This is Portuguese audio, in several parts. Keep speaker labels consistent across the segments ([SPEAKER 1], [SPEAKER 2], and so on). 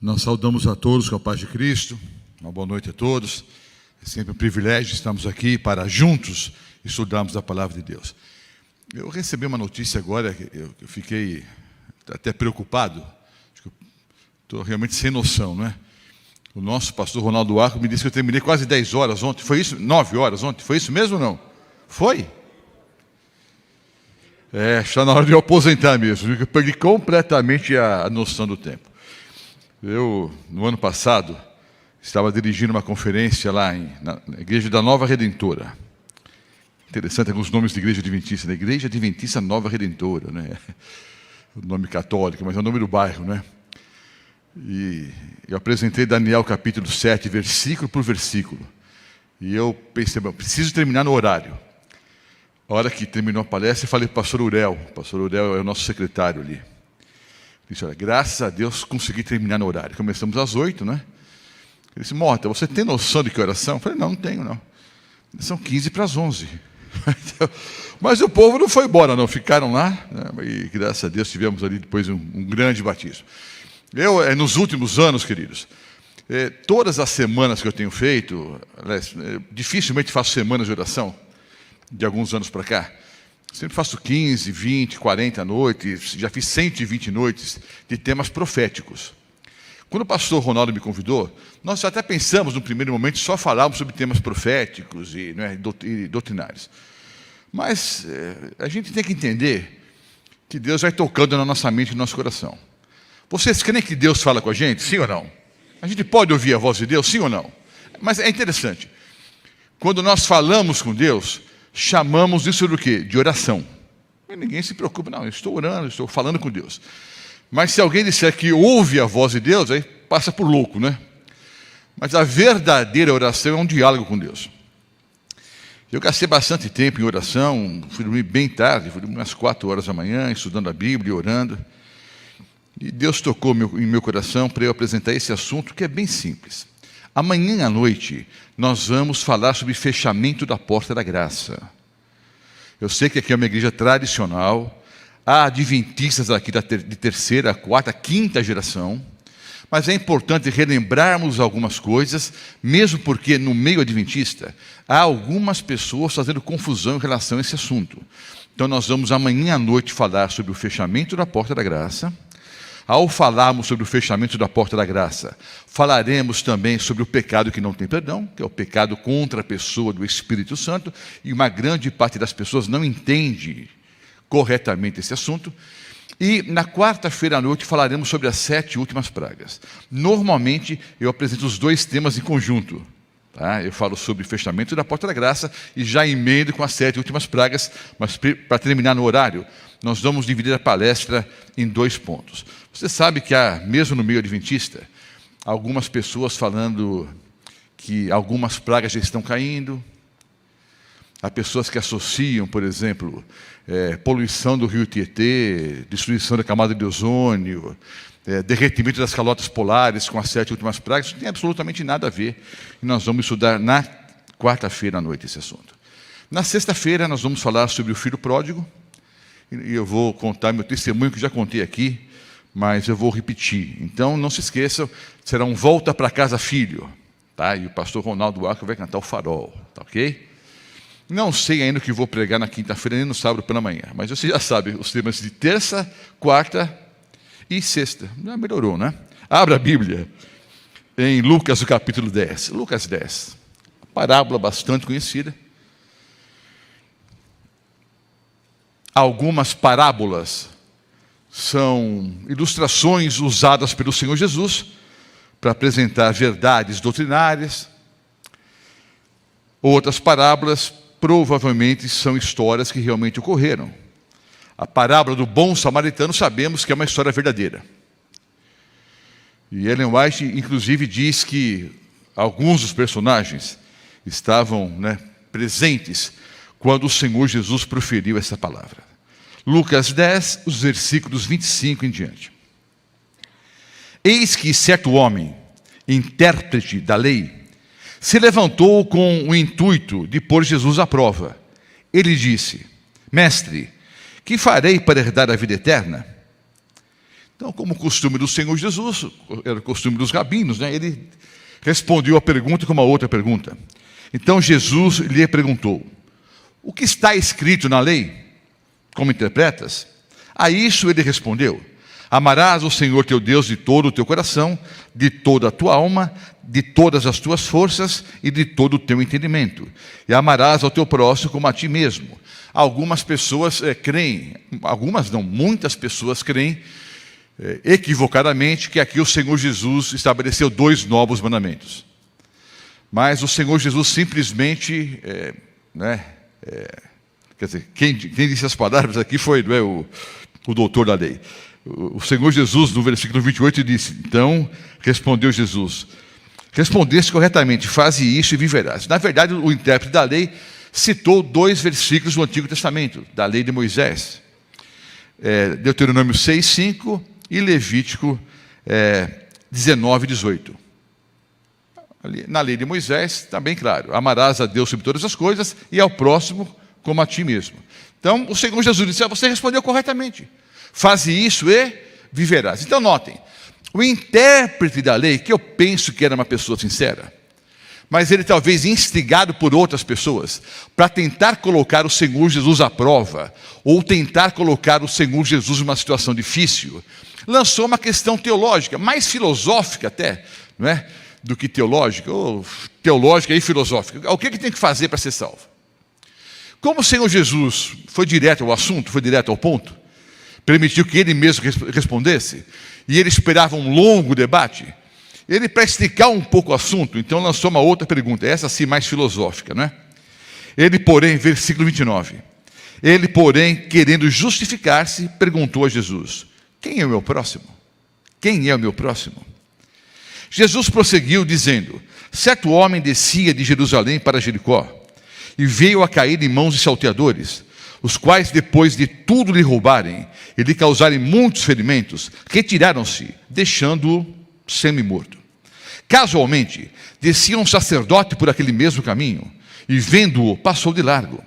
[SPEAKER 1] Nós saudamos a todos com a paz de Cristo. Uma boa noite a todos. É sempre um privilégio estarmos aqui para juntos estudarmos a palavra de Deus. Eu recebi uma notícia agora que eu fiquei até preocupado. Estou realmente sem noção, não é? O nosso pastor Ronaldo Arco me disse que eu terminei quase 10 horas ontem. Foi isso? 9 horas ontem? Foi isso mesmo ou não? Foi? Está na hora de eu aposentar mesmo. Eu perdi completamente a noção do tempo. Eu, no ano passado, estava dirigindo uma conferência lá na Igreja da Nova Redentora. Interessante, alguns nomes de Igreja Adventista. Igreja Adventista Nova Redentora, né? O nome católico, mas é o nome do bairro, né? E eu apresentei Daniel capítulo 7, versículo por versículo. E eu pensei, preciso terminar no horário. A hora que terminou a palestra, eu falei para o pastor Urel. O pastor Urel é o nosso secretário ali. Disse, olha, graças a Deus consegui terminar no horário. Começamos às 8, né? Ele disse, Mota, você tem noção de que oração? Eu falei, não tenho, não. São 15 para as 11. Mas o povo não foi embora, não. Ficaram lá, né? E graças a Deus tivemos ali depois um grande batismo. Eu, nos últimos anos, queridos, todas as semanas que eu tenho feito, dificilmente faço semanas de oração, de alguns anos para cá. Sempre faço 15, 20, 40 noites, já fiz 120 noites de temas proféticos. Quando o pastor Ronaldo me convidou, nós até pensamos no primeiro momento só falarmos sobre temas proféticos e doutrinários. Mas a gente tem que entender que Deus vai tocando na nossa mente e no nosso coração. Vocês creem que Deus fala com a gente? Sim ou não? A gente pode ouvir a voz de Deus? Sim ou não? Mas é interessante. Quando nós falamos com Deus, chamamos isso do quê? De oração. E ninguém se preocupa, não, eu estou orando, estou falando com Deus. Mas se alguém disser que ouve a voz de Deus, aí passa por louco, né? Mas a verdadeira oração é um diálogo com Deus. Eu gastei bastante tempo em oração, fui dormir bem tarde, fui dormir umas 4 horas da manhã, estudando a Bíblia e orando. E Deus tocou em meu coração para eu apresentar esse assunto que é bem simples. Amanhã à noite, nós vamos falar sobre fechamento da porta da graça. Eu sei que aqui é uma igreja tradicional, há adventistas aqui de terceira, quarta, quinta geração, mas é importante relembrarmos algumas coisas, mesmo porque no meio adventista, há algumas pessoas fazendo confusão em relação a esse assunto. Então nós vamos amanhã à noite falar sobre o fechamento da porta da graça. Ao falarmos sobre o fechamento da porta da graça, falaremos também sobre o pecado que não tem perdão, que é o pecado contra a pessoa do Espírito Santo, e uma grande parte das pessoas não entende corretamente esse assunto. E na quarta-feira à noite falaremos sobre as 7 últimas pragas. Normalmente eu apresento os 2 temas em conjunto. Tá? Eu falo sobre o fechamento da porta da graça e já emendo com as 7 últimas pragas, mas para terminar no horário, nós vamos dividir a palestra em 2 pontos. Você sabe que há, mesmo no meio adventista, algumas pessoas falando que algumas pragas já estão caindo. Há pessoas que associam, por exemplo, poluição do rio Tietê, destruição da camada de ozônio, derretimento das calotas polares com as 7 últimas pragas. Isso não tem absolutamente nada a ver. E nós vamos estudar na quarta-feira à noite esse assunto. Na sexta-feira nós vamos falar sobre o filho pródigo. E eu vou contar meu testemunho que já contei aqui, mas eu vou repetir. Então, não se esqueçam, será um volta para casa filho. Tá? E o pastor Ronaldo Arco vai cantar o farol. Tá ok? Não sei ainda o que vou pregar na quinta-feira, nem no sábado pela manhã. Mas você já sabe os temas de terça, quarta e sexta. Já melhorou, né? Abra a Bíblia em Lucas, o capítulo 10. Lucas 10. Parábola bastante conhecida. Algumas parábolas são ilustrações usadas pelo Senhor Jesus para apresentar verdades doutrinárias. Outras parábolas provavelmente são histórias que realmente ocorreram. A parábola do bom samaritano sabemos que é uma história verdadeira. E Ellen White, inclusive, diz que alguns dos personagens estavam presentes quando o Senhor Jesus proferiu essa palavra. Lucas 10, os versículos 25 em diante. Eis que certo homem, intérprete da lei, se levantou com o intuito de pôr Jesus à prova. Ele disse, mestre, que farei para herdar a vida eterna? Então, como o costume do Senhor Jesus, era o costume dos rabinos, né? Ele respondeu a pergunta com uma outra pergunta. Então Jesus lhe perguntou: o que está escrito na lei? Como interpretas? A isso ele respondeu: amarás o Senhor teu Deus de todo o teu coração, de toda a tua alma, de todas as tuas forças e de todo o teu entendimento. E amarás ao teu próximo como a ti mesmo. Algumas pessoas creem, algumas não, muitas pessoas creem equivocadamente que aqui o Senhor Jesus estabeleceu 2 novos mandamentos. Mas o Senhor Jesus simplesmente, quer dizer, quem disse as palavras aqui foi o doutor da lei. O Senhor Jesus, no versículo 28, disse: então respondeu Jesus: respondeste corretamente, faze isso e viverás. Na verdade, o intérprete da lei citou 2 versículos do Antigo Testamento, da lei de Moisés. Deuteronômio 6:5 e Levítico 19:18. Na lei de Moisés está bem claro: amarás a Deus sobre todas as coisas e ao próximo como a ti mesmo. Então o Senhor Jesus disse: você respondeu corretamente, faze isso e viverás. Então notem, o intérprete da lei, que eu penso que era uma pessoa sincera, mas ele talvez instigado por outras pessoas, para tentar colocar o Senhor Jesus à prova, ou tentar colocar o Senhor Jesus numa situação difícil, lançou uma questão teológica, mais filosófica até, não é? Do que teológica, ou teológica e filosófica. O que tem que fazer para ser salvo? Como o Senhor Jesus foi direto ao assunto, foi direto ao ponto, permitiu que ele mesmo respondesse, e ele esperava um longo debate, ele, para esticar um pouco o assunto, então lançou uma outra pergunta, essa sim mais filosófica, não é? Ele, porém, versículo 29, ele, porém, querendo justificar-se, perguntou a Jesus: quem é o meu próximo? Quem é o meu próximo? Jesus prosseguiu dizendo: certo homem descia de Jerusalém para Jericó, e veio a cair em mãos de salteadores, os quais, depois de tudo lhe roubarem e lhe causarem muitos ferimentos, retiraram-se, deixando-o semi-morto. Casualmente, descia um sacerdote por aquele mesmo caminho, e vendo-o, passou de largo.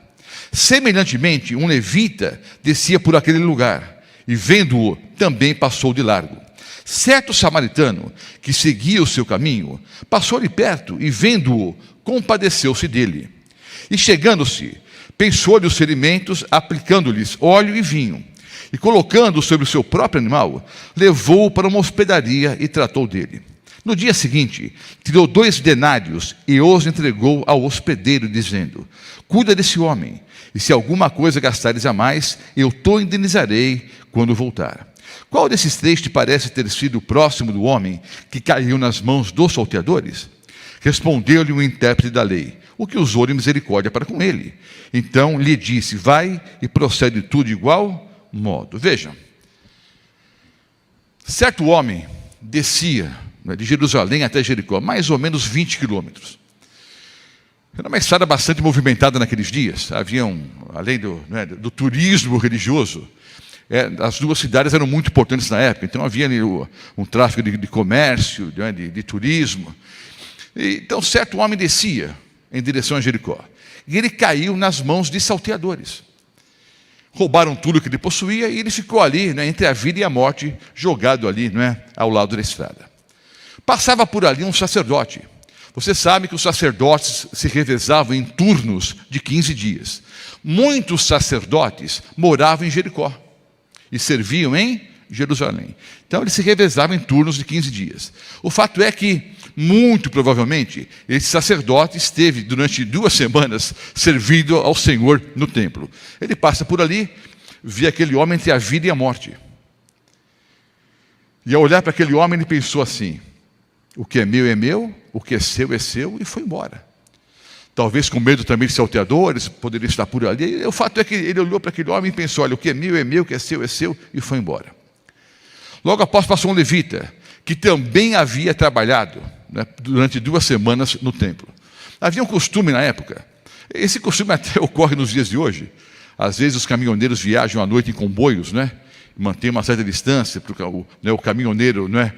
[SPEAKER 1] Semelhantemente, um levita descia por aquele lugar, e vendo-o, também passou de largo. Certo samaritano, que seguia o seu caminho, passou-lhe perto, e vendo-o, compadeceu-se dele. E chegando-se, pensou-lhe os ferimentos, aplicando-lhes óleo e vinho, e colocando-o sobre o seu próprio animal, levou-o para uma hospedaria e tratou dele. No dia seguinte, tirou 2 denários e os entregou ao hospedeiro, dizendo: cuida desse homem, e se alguma coisa gastares a mais, eu te indenizarei quando voltar. Qual desses 3 te parece ter sido o próximo do homem que caiu nas mãos dos salteadores? Respondeu-lhe o intérprete da lei: o que usou de misericórdia para com ele. Então lhe disse: vai e procede tudo de igual modo. Vejam, certo homem descia de Jerusalém até Jericó, mais ou menos 20 quilômetros. Era uma estrada bastante movimentada naqueles dias. Além do turismo religioso, as 2 cidades eram muito importantes na época. Então havia ali um tráfego de comércio, de turismo. Então certo homem descia em direção a Jericó, e ele caiu nas mãos de salteadores. Roubaram tudo que ele possuía, e ele ficou ali, entre a vida e a morte, jogado ali, ao lado da estrada. Passava por ali um sacerdote. Você sabe que os sacerdotes se revezavam em turnos de 15 dias. Muitos sacerdotes moravam em Jericó e serviam em Jerusalém. Então eles se revezavam em turnos de 15 dias. O fato é que, muito provavelmente, esse sacerdote esteve durante 2 semanas servindo ao Senhor no templo. Ele passa por ali, vê aquele homem entre a vida e a morte. E ao olhar para aquele homem, ele pensou assim: o que é meu, o que é seu, e foi embora. Talvez com medo também de salteadores, poderia estar por ali. O fato é que ele olhou para aquele homem e pensou: olha, o que é meu, o que é seu, e foi embora. Logo após passou um levita, que também havia trabalhado durante 2 semanas no templo. Havia um costume na época, esse costume até ocorre nos dias de hoje. Às vezes os caminhoneiros viajam à noite em comboios, manter uma certa distância, para o caminhoneiro, não é,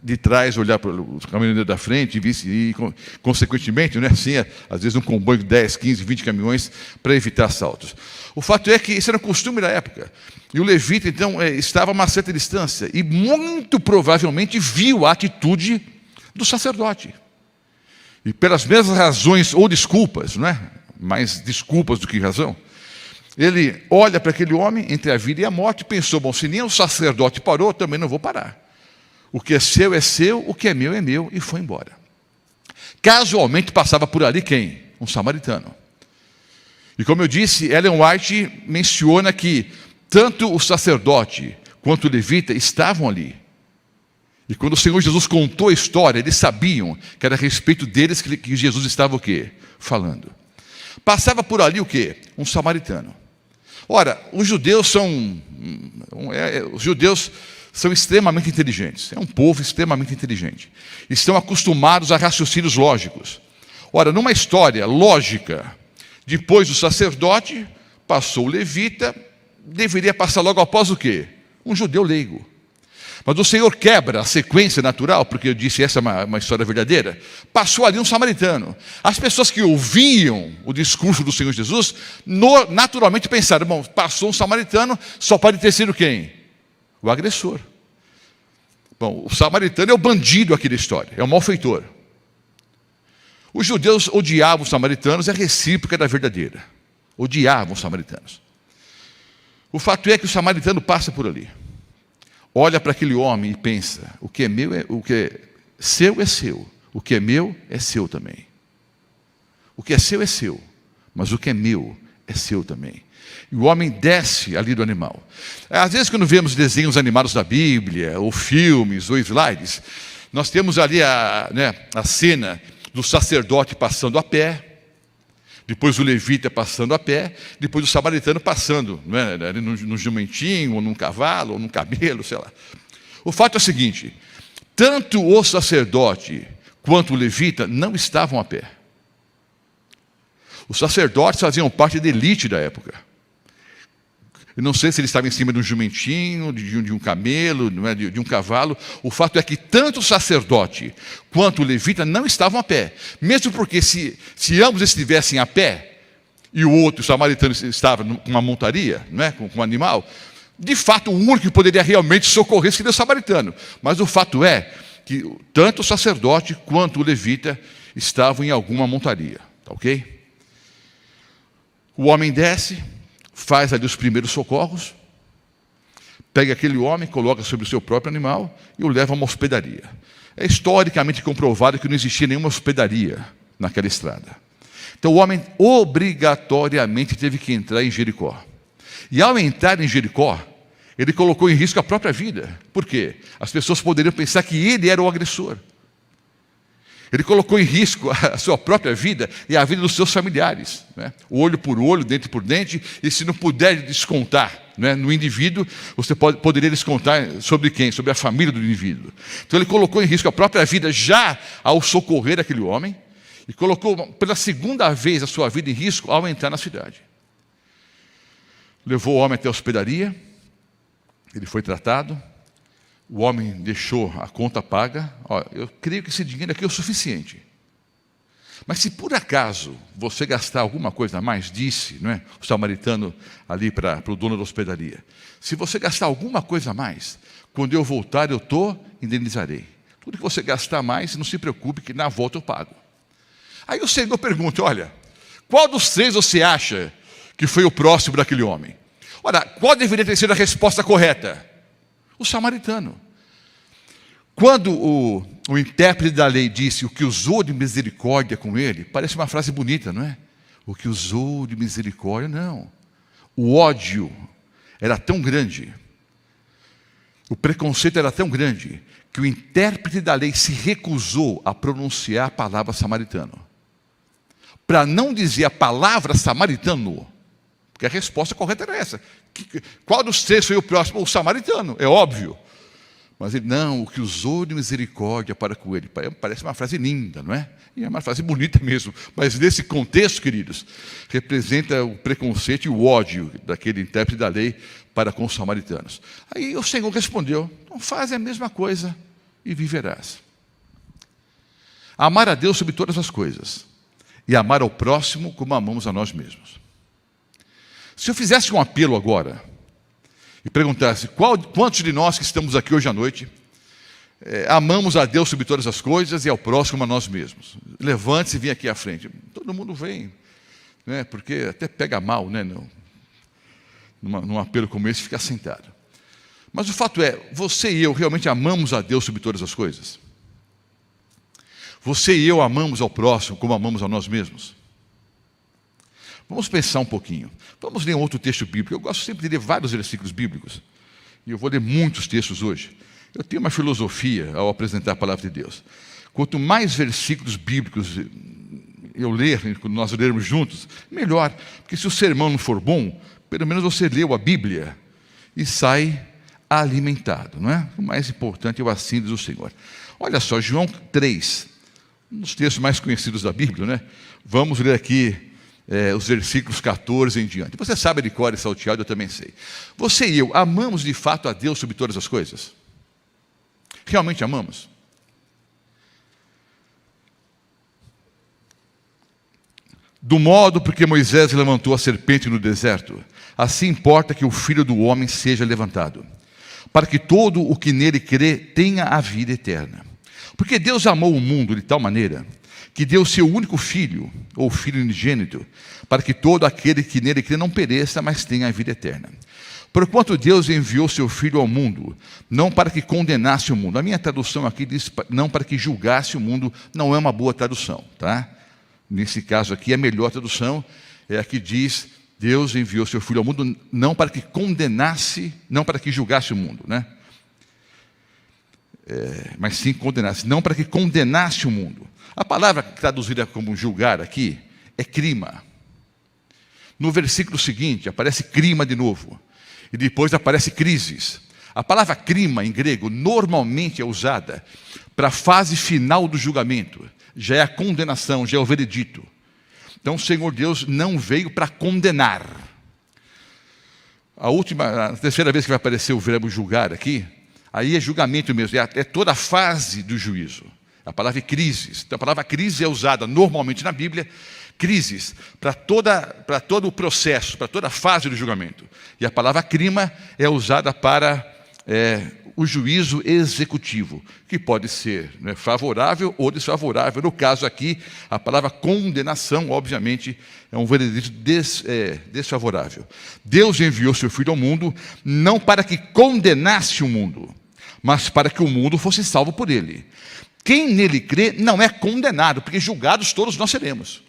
[SPEAKER 1] de trás olhar para o caminhoneiro da frente e consequentemente, não é assim, às vezes um comboio de 10, 15, 20 caminhões para evitar assaltos. O fato é que isso era um costume da época. E o levita, então, estava a uma certa distância e muito provavelmente viu a atitude do sacerdote. E pelas mesmas razões ou desculpas, não é? Mais desculpas do que razão, ele olha para aquele homem entre a vida e a morte e pensou, bom, se nem o sacerdote parou, também não vou parar. O que é seu, o que é meu, e foi embora. Casualmente passava por ali quem? Um samaritano. E como eu disse, Ellen White menciona que tanto o sacerdote quanto o levita estavam ali. E quando o Senhor Jesus contou a história, eles sabiam que era a respeito deles que Jesus estava o quê? Falando. Passava por ali o quê? Um samaritano. Ora, os judeus são extremamente inteligentes. É um povo extremamente inteligente. Estão acostumados a raciocínios lógicos. Ora, numa história lógica, depois do sacerdote, passou o levita, deveria passar logo após o quê? Um judeu leigo. Mas o Senhor quebra a sequência natural, porque eu disse, essa é uma história verdadeira. Passou ali um samaritano. As pessoas que ouviam o discurso do Senhor Jesus, naturalmente pensaram, bom, passou um samaritano, só pode ter sido quem? O agressor. Bom, o samaritano é o bandido aqui da história, é o malfeitor. Os judeus odiavam os samaritanos, é a recíproca da verdadeira. Odiavam os samaritanos. O fato é que o samaritano passa por ali. Olha para aquele homem e pensa, o que é seu, o que é meu é seu também. O que é seu, mas o que é meu é seu também. E o homem desce ali do animal. Às vezes quando vemos desenhos animados da Bíblia, ou filmes, ou slides, nós temos ali a cena do sacerdote passando a pé, depois o levita passando a pé, depois o samaritano passando, não é, ali no jumentinho, ou num cavalo, ou num camelo, sei lá. O fato é o seguinte, tanto o sacerdote quanto o levita não estavam a pé. Os sacerdotes faziam parte da elite da época. Eu não sei se ele estava em cima de um jumentinho, de um camelo, não é, de um cavalo. O fato é que tanto o sacerdote quanto o levita não estavam a pé. Mesmo porque se ambos estivessem a pé, e o outro, o samaritano, estava com uma montaria, não é, com um animal, de fato o único que poderia realmente socorrer seria o samaritano. Mas o fato é que tanto o sacerdote quanto o levita estavam em alguma montaria. Tá ok? O homem desce, faz ali os primeiros socorros, pega aquele homem, coloca sobre o seu próprio animal e o leva a uma hospedaria. É historicamente comprovado que não existia nenhuma hospedaria naquela estrada. Então o homem obrigatoriamente teve que entrar em Jericó. E ao entrar em Jericó, ele colocou em risco a própria vida. Por quê? As pessoas poderiam pensar que ele era o agressor. Ele colocou em risco a sua própria vida e a vida dos seus familiares, né? Olho por olho, dente por dente, e se não puder descontar, né, no indivíduo, você poderia descontar sobre quem? Sobre a família do indivíduo. Então ele colocou em risco a própria vida já ao socorrer aquele homem, e colocou pela segunda vez a sua vida em risco ao entrar na cidade. Levou o homem até a hospedaria, ele foi tratado, o homem deixou a conta paga. Eu creio que esse dinheiro aqui é o suficiente. Mas se por acaso você gastar alguma coisa a mais, disse, não é, o samaritano ali para o dono da hospedaria, se você gastar alguma coisa a mais, quando eu voltar eu indenizarei. Tudo que você gastar mais, não se preocupe que na volta eu pago. Aí o Senhor pergunta, olha, qual dos três você acha que foi o próximo daquele homem? Ora, qual deveria ter sido a resposta correta? O samaritano. Quando o intérprete da lei disse o que usou de misericórdia com ele, parece uma frase bonita, não é? O que usou de misericórdia, não. O ódio era tão grande, o preconceito era tão grande, que o intérprete da lei se recusou a pronunciar a palavra samaritano. Para não dizer a palavra samaritano, porque a resposta correta era essa. Qual dos três foi o próximo? O samaritano, é óbvio. Mas ele, não, o que usou de misericórdia para com ele. Parece uma frase linda, não é? E é uma frase bonita mesmo. Mas nesse contexto, queridos, representa o preconceito e o ódio daquele intérprete da lei para com os samaritanos. Aí o Senhor respondeu, então faz a mesma coisa e viverás. Amar a Deus sobre todas as coisas e amar ao próximo como amamos a nós mesmos. Se eu fizesse um apelo agora e perguntasse quantos de nós que estamos aqui hoje à noite amamos a Deus sobre todas as coisas e ao próximo como a nós mesmos. Levante-se e venha aqui à frente. Todo mundo vem, né? Porque até pega mal, né? Num apelo como esse, ficar sentado. Mas o fato é, você e eu realmente amamos a Deus sobre todas as coisas? Você e eu amamos ao próximo como amamos a nós mesmos? Vamos pensar um pouquinho. Vamos ler um outro texto bíblico. Eu gosto sempre de ler vários versículos bíblicos. E eu vou ler muitos textos hoje. Eu tenho uma filosofia ao apresentar a palavra de Deus. Quanto mais versículos bíblicos eu ler, quando nós lermos juntos, melhor. Porque se o sermão não for bom, pelo menos você leu a Bíblia e sai alimentado, não é? O mais importante é o assim diz o Senhor. Olha só, João 3, um dos textos mais conhecidos da Bíblia, né? Vamos ler aqui os versículos 14 em diante. Você sabe de cor e salteado, eu também sei. Você e eu amamos de fato a Deus sobre todas as coisas? Realmente amamos? Do modo porque Moisés levantou a serpente no deserto, assim importa que o Filho do Homem seja levantado, para que todo o que nele crê tenha a vida eterna. Porque Deus amou o mundo de tal maneira que deu seu único filho, ou filho unigênito, para que todo aquele que nele crê não pereça, mas tenha a vida eterna. Porquanto Deus enviou seu Filho ao mundo, não para que condenasse o mundo. A minha tradução aqui diz, não para que julgasse o mundo, não é uma boa tradução, tá? Nesse caso aqui, a melhor tradução é a que diz, Deus enviou seu Filho ao mundo, não para que condenasse, não para que julgasse o mundo, né? Mas sim condenasse, não para que condenasse o mundo. A palavra traduzida como julgar aqui é crima. No versículo seguinte aparece crima de novo. E depois aparece crises. A palavra crima em grego normalmente é usada para a fase final do julgamento. Já é a condenação, já é o veredito. Então o Senhor Deus não veio para condenar. A terceira vez que vai aparecer o verbo julgar aqui, aí é julgamento mesmo, é toda a fase do juízo. A palavra é crises. Então a palavra crise é usada normalmente na Bíblia, crises, para todo o processo, para toda a fase do julgamento. E a palavra crima é usada para o juízo executivo, que pode ser favorável ou desfavorável. No caso aqui, a palavra condenação, obviamente, é um veredito desfavorável. Deus enviou seu Filho ao mundo, não para que condenasse o mundo, mas para que o mundo fosse salvo por ele. Quem nele crê não é condenado, porque julgados todos nós seremos.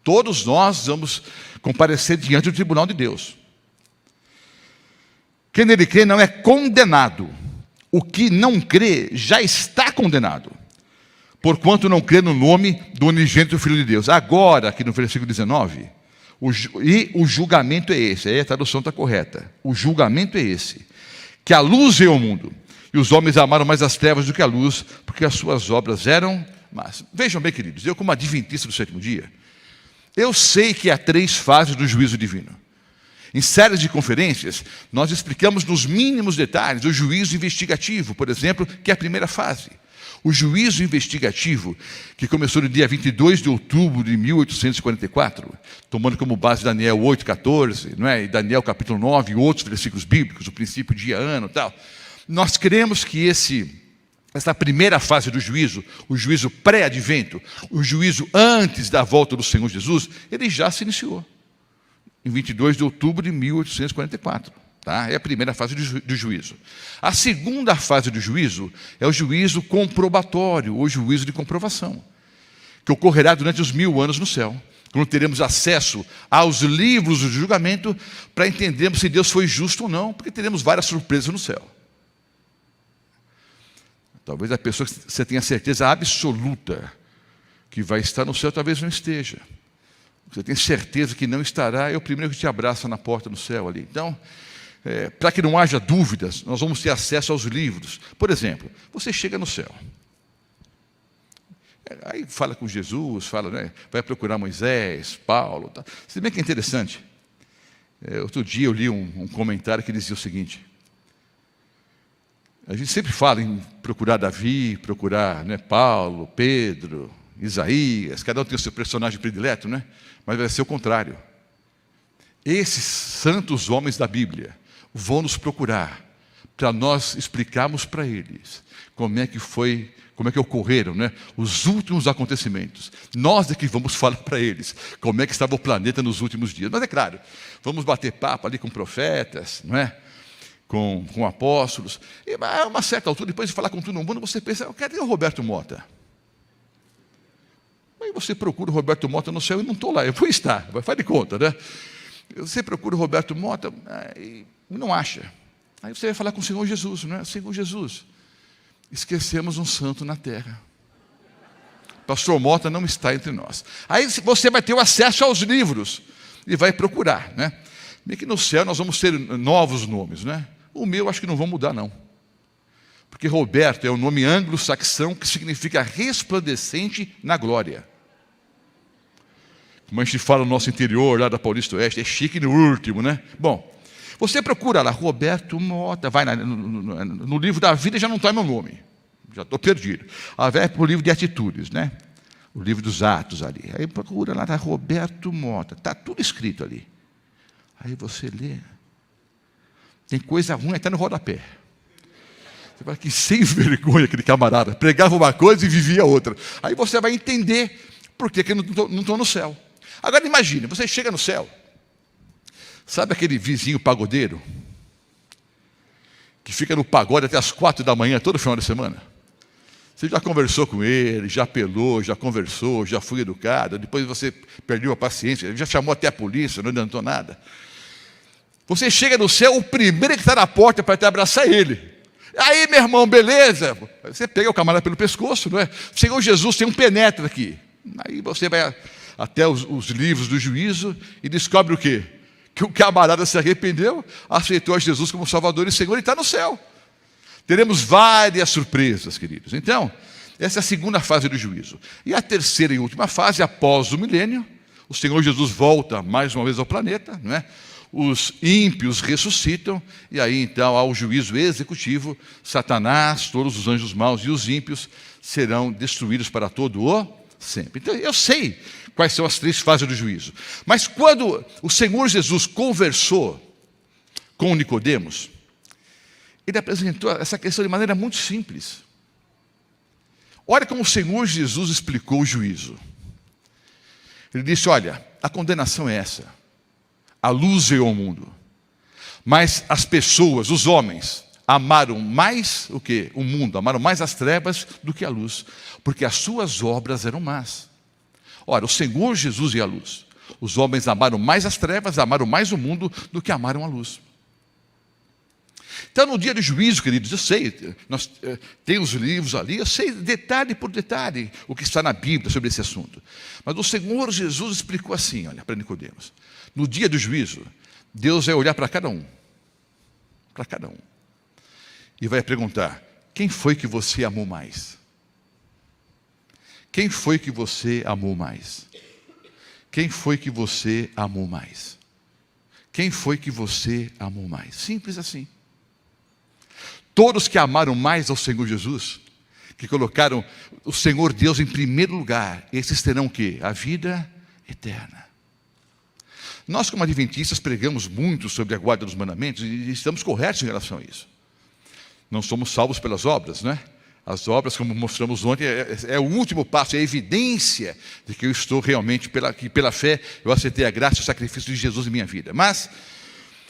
[SPEAKER 1] Todos nós vamos comparecer diante do tribunal de Deus. Quem nele crê não é condenado. O que não crê já está condenado, porquanto não crê no nome do unigênito Filho de Deus. Agora, aqui no versículo 19, o julgamento é esse, aí a tradução está correta. O julgamento é esse, que a luz veio ao mundo, e os homens amaram mais as trevas do que a luz, porque as suas obras eram más. Vejam bem, queridos, eu como adventista do sétimo dia, eu sei que há 3 fases do juízo divino. Em séries de conferências, nós explicamos nos mínimos detalhes o juízo investigativo, por exemplo, que é a primeira fase. O juízo investigativo, que começou no dia 22 de outubro de 1844, tomando como base Daniel 8,14, não é? E Daniel capítulo 9 e outros versículos bíblicos, o princípio dia-ano e tal. Nós cremos que essa primeira fase do juízo, o juízo pré-advento, o juízo antes da volta do Senhor Jesus, ele já se iniciou. Em 22 de outubro de 1844. Tá? É a primeira fase do juízo. A segunda fase do juízo é o juízo comprobatório, ou juízo de comprovação, que ocorrerá durante os 1000 anos no céu, quando teremos acesso aos livros do julgamento para entendermos se Deus foi justo ou não, porque teremos várias surpresas no céu. Talvez a pessoa que você tenha certeza absoluta que vai estar no céu, talvez não esteja. Você tem certeza que não estará, é o primeiro que te abraça na porta do céu ali. Então, para que não haja dúvidas, nós vamos ter acesso aos livros. Por exemplo, você chega no céu. Aí fala com Jesus, fala, né, vai procurar Moisés, Paulo. Tá. Se bem que é interessante. Outro dia eu li um comentário que dizia o seguinte: a gente sempre fala em procurar Davi, procurar, né, Paulo, Pedro, Isaías, cada um tem o seu personagem predileto, né? Mas vai ser o contrário. Esses santos homens da Bíblia vão nos procurar para nós explicarmos para eles como é que ocorreram, né, os últimos acontecimentos. Nós é que vamos falar para eles como é que estava o planeta nos últimos dias. Mas é claro, vamos bater papo ali com profetas, não é? Com apóstolos. E a uma certa altura, depois de falar com todo mundo, você pensa, cadê o Roberto Mota? Aí você procura o Roberto Mota no céu e não estou lá. Eu vou estar, faz de conta, né? Você procura o Roberto Mota e não acha. Aí você vai falar com o Senhor Jesus, não é? Senhor Jesus, esquecemos um santo na terra. Pastor Mota não está entre nós. Aí você vai ter o acesso aos livros e vai procurar, né? Bem que no céu nós vamos ter novos nomes, né? O meu acho que não vão mudar, não. Porque Roberto é um nome anglo-saxão que significa resplandecente na glória. Como a gente fala no nosso interior, lá da Paulista Oeste, é chique no último, né? Bom, você procura lá, Roberto Mota, vai no livro da vida, já não está meu nome, já estou perdido. Vai para o livro de atitudes, né? O livro dos atos ali. Aí procura lá, está Roberto Mota, está tudo escrito ali. Aí você lê, tem coisa ruim até no rodapé. Você fala, que sem vergonha aquele camarada, pregava uma coisa e vivia outra. Aí você vai entender por que eu não estou no céu. Agora imagine, você chega no céu, sabe aquele vizinho pagodeiro, que fica no pagode até as 4 da manhã, todo final de semana? Você já conversou com ele, já apelou, já conversou, já foi educado, depois você perdeu a paciência, já chamou até a polícia, não adiantou nada. Você chega no céu, o primeiro que está na porta para te abraçar é ele. Aí, meu irmão, beleza? Você pega o camarada pelo pescoço, não é? Senhor Jesus, tem um penetra aqui. Aí você vai até os livros do juízo e descobre o quê? Que o camarada se arrependeu, aceitou a Jesus como Salvador e Senhor e está no céu. Teremos várias surpresas, queridos. Então, essa é a segunda fase do juízo. E a terceira e última fase, após o milênio, o Senhor Jesus volta mais uma vez ao planeta, não é? Os ímpios ressuscitam, e aí então há o juízo executivo. Satanás, todos os anjos maus e os ímpios serão destruídos para todo o sempre. Então eu sei quais são as 3 fases do juízo. Mas quando o Senhor Jesus conversou com Nicodemos, ele apresentou essa questão de maneira muito simples. Olha como o Senhor Jesus explicou o juízo. Ele disse, olha, a condenação é essa. A luz veio ao mundo, mas as pessoas, os homens, amaram mais o quê? O mundo, amaram mais as trevas do que a luz, porque as suas obras eram más. Ora, o Senhor Jesus é a luz. Os homens amaram mais as trevas, amaram mais o mundo do que amaram a luz. Então, no dia do juízo, queridos, eu sei, tem os livros ali, eu sei detalhe por detalhe o que está na Bíblia sobre esse assunto. Mas o Senhor Jesus explicou assim, olha, para Nicodemos. No dia do juízo, Deus vai olhar para cada um, e vai perguntar, quem foi que você amou mais? Quem foi que você amou mais? Quem foi que você amou mais? Quem foi que você amou mais? Simples assim. Todos que amaram mais ao Senhor Jesus, que colocaram o Senhor Deus em primeiro lugar, esses terão o quê? A vida eterna. Nós, como adventistas, pregamos muito sobre a guarda dos mandamentos e estamos corretos em relação a isso. Não somos salvos pelas obras, né? As obras, como mostramos ontem, é o último passo, é a evidência de que eu estou realmente, pela fé, eu aceitei a graça e o sacrifício de Jesus em minha vida. Mas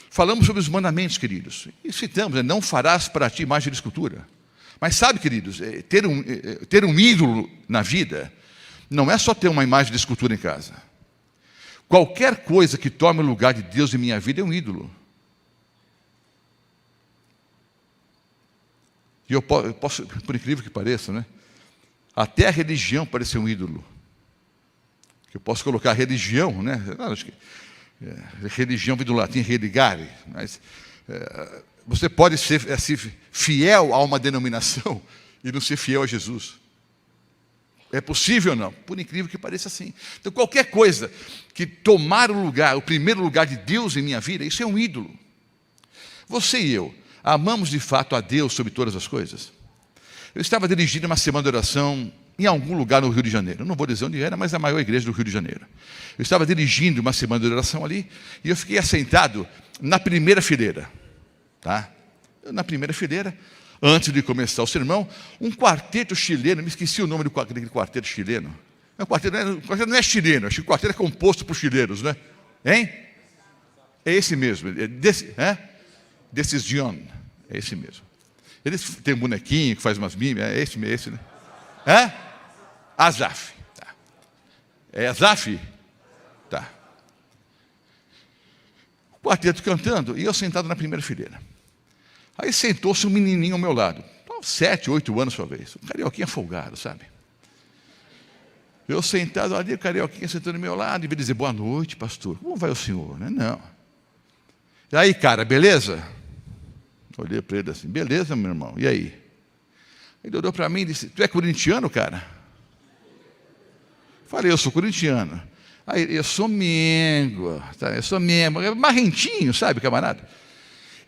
[SPEAKER 1] falamos sobre os mandamentos, queridos, e citamos, né? Não farás para ti imagem de escultura. Mas sabe, queridos, ter um ídolo na vida não é só ter uma imagem de escultura em casa. Qualquer coisa que tome o lugar de Deus em minha vida é um ídolo. E eu posso, por incrível que pareça, né? Até a religião parece um ídolo. Eu posso colocar religião, né? Acho que religião vem do latim religare, mas Você pode ser fiel a uma denominação e não ser fiel a Jesus. É possível ou não? Por incrível que pareça, sim. Então, qualquer coisa que tomar o primeiro lugar de Deus em minha vida, isso é um ídolo. Você e eu, amamos de fato a Deus sobre todas as coisas? Eu estava dirigindo uma semana de oração em algum lugar no Rio de Janeiro. Eu não vou dizer onde era, mas a maior igreja do Rio de Janeiro. Eu estava dirigindo uma semana de oração ali e eu fiquei assentado na primeira fileira. Tá? Na primeira fileira, antes de começar o sermão, um quarteto chileno, me esqueci o nome daquele quarteto chileno. O quarteto não é chileno, acho que o quarteto é composto por chilenos, né? Hein? É esse mesmo, Decision, é esse mesmo. Eles têm um bonequinho que faz umas mimes, é esse, né? Azaf. Tá. É Azaf? Tá. O quarteto cantando e eu sentado na primeira fileira. Aí sentou-se um menininho ao meu lado, 7, 8 anos talvez, um carioquinha folgado, sabe? Eu sentado ali, o carioquinha sentando ao meu lado, e veio dizer, boa noite, pastor, como vai o senhor? Não. E aí, cara, beleza? Olhei para ele assim, beleza, meu irmão, e aí? Ele olhou para mim e disse, tu é corintiano, cara? Falei, eu sou corintiano. Aí, eu sou membro, tá? Eu sou membro, marrentinho, sabe, camarada?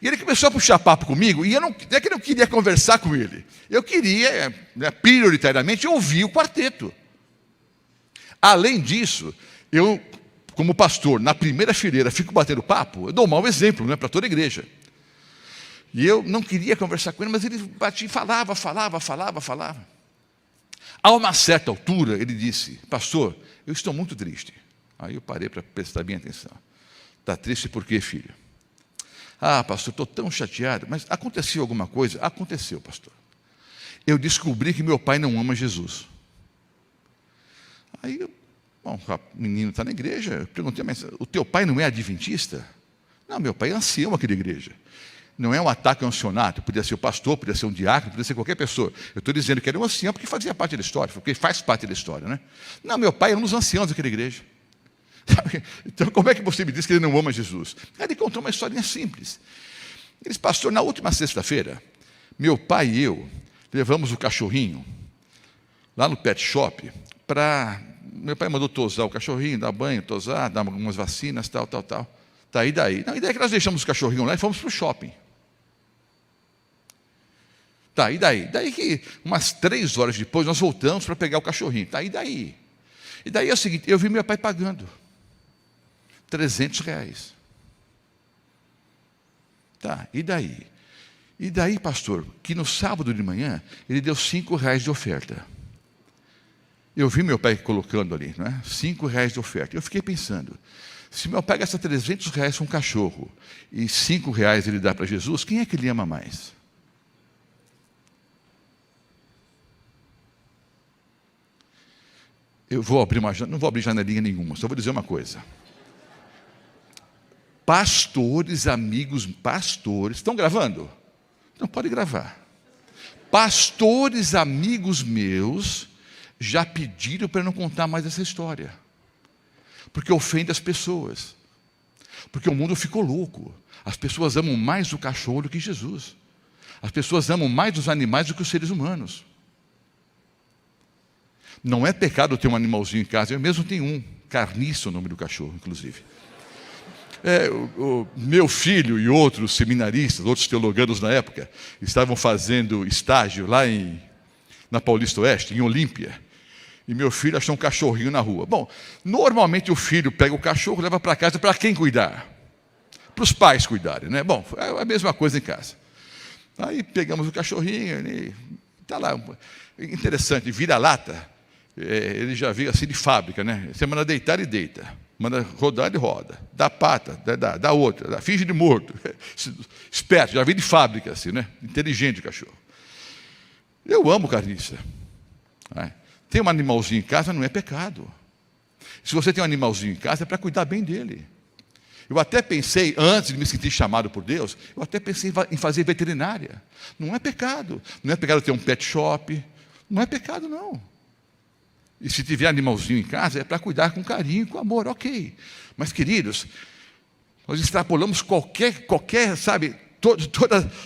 [SPEAKER 1] E ele começou a puxar papo comigo, e não é que eu não queria conversar com ele. Eu queria, prioritariamente, ouvir o quarteto. Além disso, eu, como pastor, na primeira fileira, fico batendo papo, eu dou um mau exemplo, para toda a igreja. E eu não queria conversar com ele, mas ele batia, falava. A uma certa altura, ele disse, pastor, eu estou muito triste. Aí eu parei para prestar bem atenção. Está triste por quê, filho? Ah, pastor, estou tão chateado. Mas aconteceu alguma coisa? Aconteceu, pastor. Eu descobri que meu pai não ama Jesus. Aí, o menino está na igreja. Eu perguntei, mas o teu pai não é adventista? Não, meu pai é ancião aqui da igreja. Não é um ataque ao ancianato, podia ser o pastor, podia ser um diácono, podia ser qualquer pessoa. Eu estou dizendo que era um ancião porque fazia parte da história, porque faz parte da história, né? Não, meu pai é um dos anciãos daquela igreja. Então, como é que você me diz que ele não ama Jesus? Aí ele contou uma historinha simples. Ele disse, pastor, na última sexta-feira, meu pai e eu levamos o cachorrinho lá no pet shop para... Meu pai mandou tosar o cachorrinho, dar banho, tosar, dar algumas vacinas, tal. Tá, e daí? Não, e daí que nós deixamos o cachorrinho lá e fomos para o shopping. Tá, e daí? Daí que umas 3 horas depois nós voltamos para pegar o cachorrinho. Tá, e daí? E daí é o seguinte, eu vi meu pai pagando R$300. Tá, e daí? E daí, pastor, que no sábado de manhã ele deu R$5 de oferta. Eu vi meu pai colocando ali, não é? R$5 de oferta. Eu fiquei pensando, se meu pai gasta R$300 com um cachorro e R$5 ele dá para Jesus, quem é que ele ama mais? Eu vou abrir não vou abrir janelinha nenhuma, só vou dizer uma coisa. Pastores, estão gravando? Não pode gravar. Pastores, amigos meus, já pediram para eu não contar mais essa história. Porque ofende as pessoas. Porque o mundo ficou louco. As pessoas amam mais o cachorro do que Jesus. As pessoas amam mais os animais do que os seres humanos. Não é pecado ter um animalzinho em casa. Eu mesmo tenho um. Carniça é o nome do cachorro, inclusive. O meu filho e outros seminaristas, outros teologanos na época, estavam fazendo estágio lá na Paulista Oeste, em Olímpia. E meu filho achou um cachorrinho na rua. Bom, normalmente o filho pega o cachorro e leva para casa para quem cuidar? Para os pais cuidarem, né? Bom, é a mesma coisa em casa. Aí pegamos o cachorrinho, ele está lá. Interessante, vira-lata, ele já veio assim de fábrica, né? Você manda deitar, ele deita. Manda rodar, ele roda. Dá pata, dá outra, finge de morto. Esperto, já veio de fábrica, assim, né? Inteligente o cachorro. Eu amo carniça. Ter um animalzinho em casa não é pecado. Se você tem um animalzinho em casa, é para cuidar bem dele. Eu até pensei, antes de me sentir chamado por Deus, eu até pensei em fazer veterinária. Não é pecado. Não é pecado ter um pet shop. Não é pecado, não. E se tiver animalzinho em casa, é para cuidar com carinho, com amor, ok. Mas, queridos, nós extrapolamos qualquer, sabe,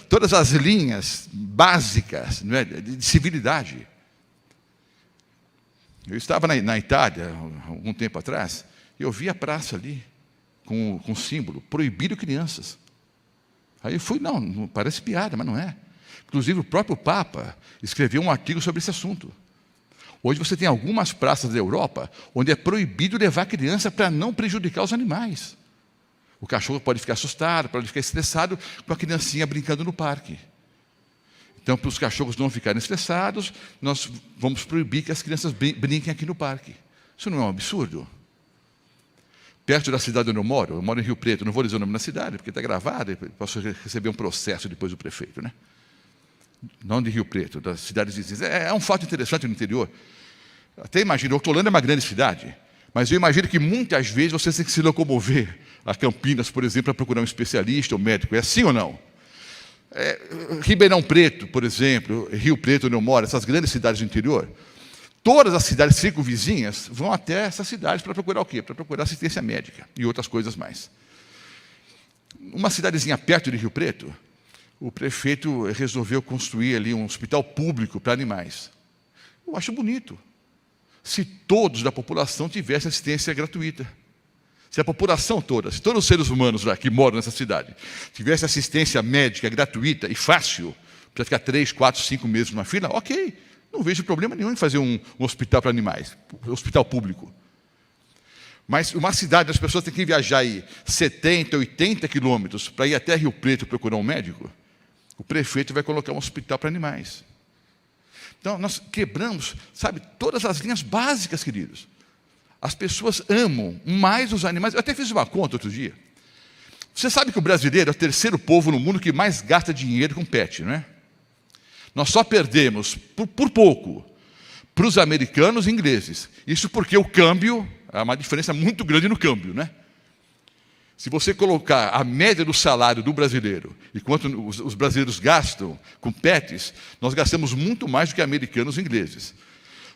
[SPEAKER 1] todas as linhas básicas, não é, de civilidade. Eu estava na Itália, algum tempo atrás, e eu vi a praça ali, com símbolo, proibido crianças. Aí eu fui, não parece piada, mas não é. Inclusive o próprio Papa escreveu um artigo sobre esse assunto. Hoje você tem algumas praças da Europa onde é proibido levar criança para não prejudicar os animais. O cachorro pode ficar assustado, pode ficar estressado com a criancinha brincando no parque. Então, para os cachorros não ficarem estressados, nós vamos proibir que as crianças brinquem aqui no parque. Isso não é um absurdo? Perto da cidade onde eu moro em Rio Preto, não vou dizer o nome da cidade, porque está gravado, e posso receber um processo depois do prefeito, né? Não de Rio Preto, das cidades vizinhas. É um fato interessante no interior. Até imagino, Hortolândia é uma grande cidade, mas eu imagino que muitas vezes você tem que se locomover a Campinas, por exemplo, para procurar um especialista ou médico. É assim ou não? Ribeirão Preto, por exemplo, Rio Preto, onde eu moro, essas grandes cidades do interior, todas as cidades circunvizinhas vão até essas cidades para procurar o quê? Para procurar assistência médica e outras coisas mais. Uma cidadezinha perto de Rio Preto, o prefeito resolveu construir ali um hospital público para animais. Eu acho bonito. Se todos da população tivessem assistência gratuita. Se a população toda, se todos os seres humanos lá que moram nessa cidade tivessem assistência médica gratuita e fácil, para ficar 3, 4, 5 meses numa fila, ok. Não vejo problema nenhum em fazer um hospital para animais, um hospital público. Mas uma cidade, as pessoas têm que viajar aí 70, 80 quilômetros para ir até Rio Preto procurar um médico. O prefeito vai colocar um hospital para animais. Então, nós quebramos, sabe, todas as linhas básicas, queridos. As pessoas amam mais os animais. Eu até fiz uma conta outro dia. Você sabe que o brasileiro é o terceiro povo no mundo que mais gasta dinheiro com pet, não é? Nós só perdemos, por pouco, para os americanos e ingleses. Isso porque o câmbio, há uma diferença muito grande no câmbio, né? Se você colocar a média do salário do brasileiro e quanto os brasileiros gastam com pets, nós gastamos muito mais do que americanos e ingleses.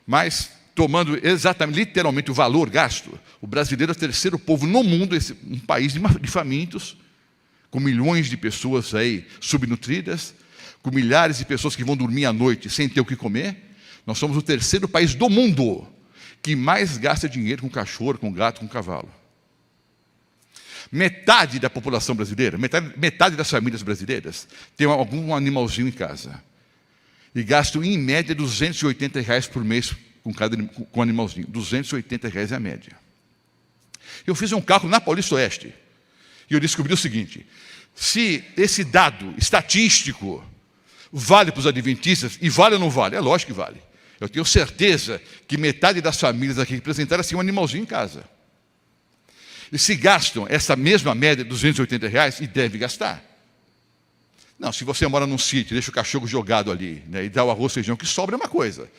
[SPEAKER 1] Mas, tomando exatamente, literalmente, o valor gasto, o brasileiro é o terceiro povo no mundo, um país de famintos, com milhões de pessoas aí subnutridas, com milhares de pessoas que vão dormir à noite sem ter o que comer. Nós somos o terceiro país do mundo que mais gasta dinheiro com cachorro, com gato, com cavalo. Metade da população brasileira, metade das famílias brasileiras tem algum animalzinho em casa. E gastam, em média, R$280 por mês com animalzinho. R$280 é a média. Eu fiz um cálculo na Paulista Oeste. E eu descobri o seguinte: se esse dado estatístico vale para os adventistas, e vale ou não vale? É lógico que vale. Eu tenho certeza que metade das famílias aqui representaram assim um animalzinho em casa. E se gastam essa mesma média de R$280, e deve gastar. Não, se você mora num sítio, deixa o cachorro jogado ali, né, e dá o arroz e feijão, que sobra é uma coisa.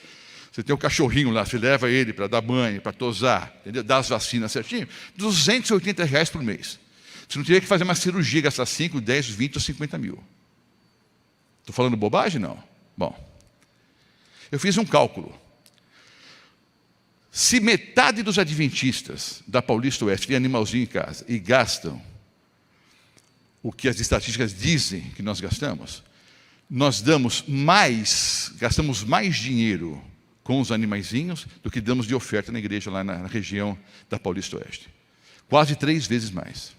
[SPEAKER 1] Você tem o cachorrinho lá, você leva ele para dar banho, para tosar, entendeu? Dá as vacinas certinho, R$280 por mês. Você não teria que fazer uma cirurgia, gastar 5, 10, 20 ou 50 mil. Estou falando bobagem? Não. Bom, eu fiz um cálculo. Se metade dos adventistas da Paulista Oeste tem animalzinho em casa e gastam o que as estatísticas dizem que nós gastamos, nós gastamos mais dinheiro com os animaizinhos do que damos de oferta na igreja lá na região da Paulista Oeste. Quase 3 vezes mais.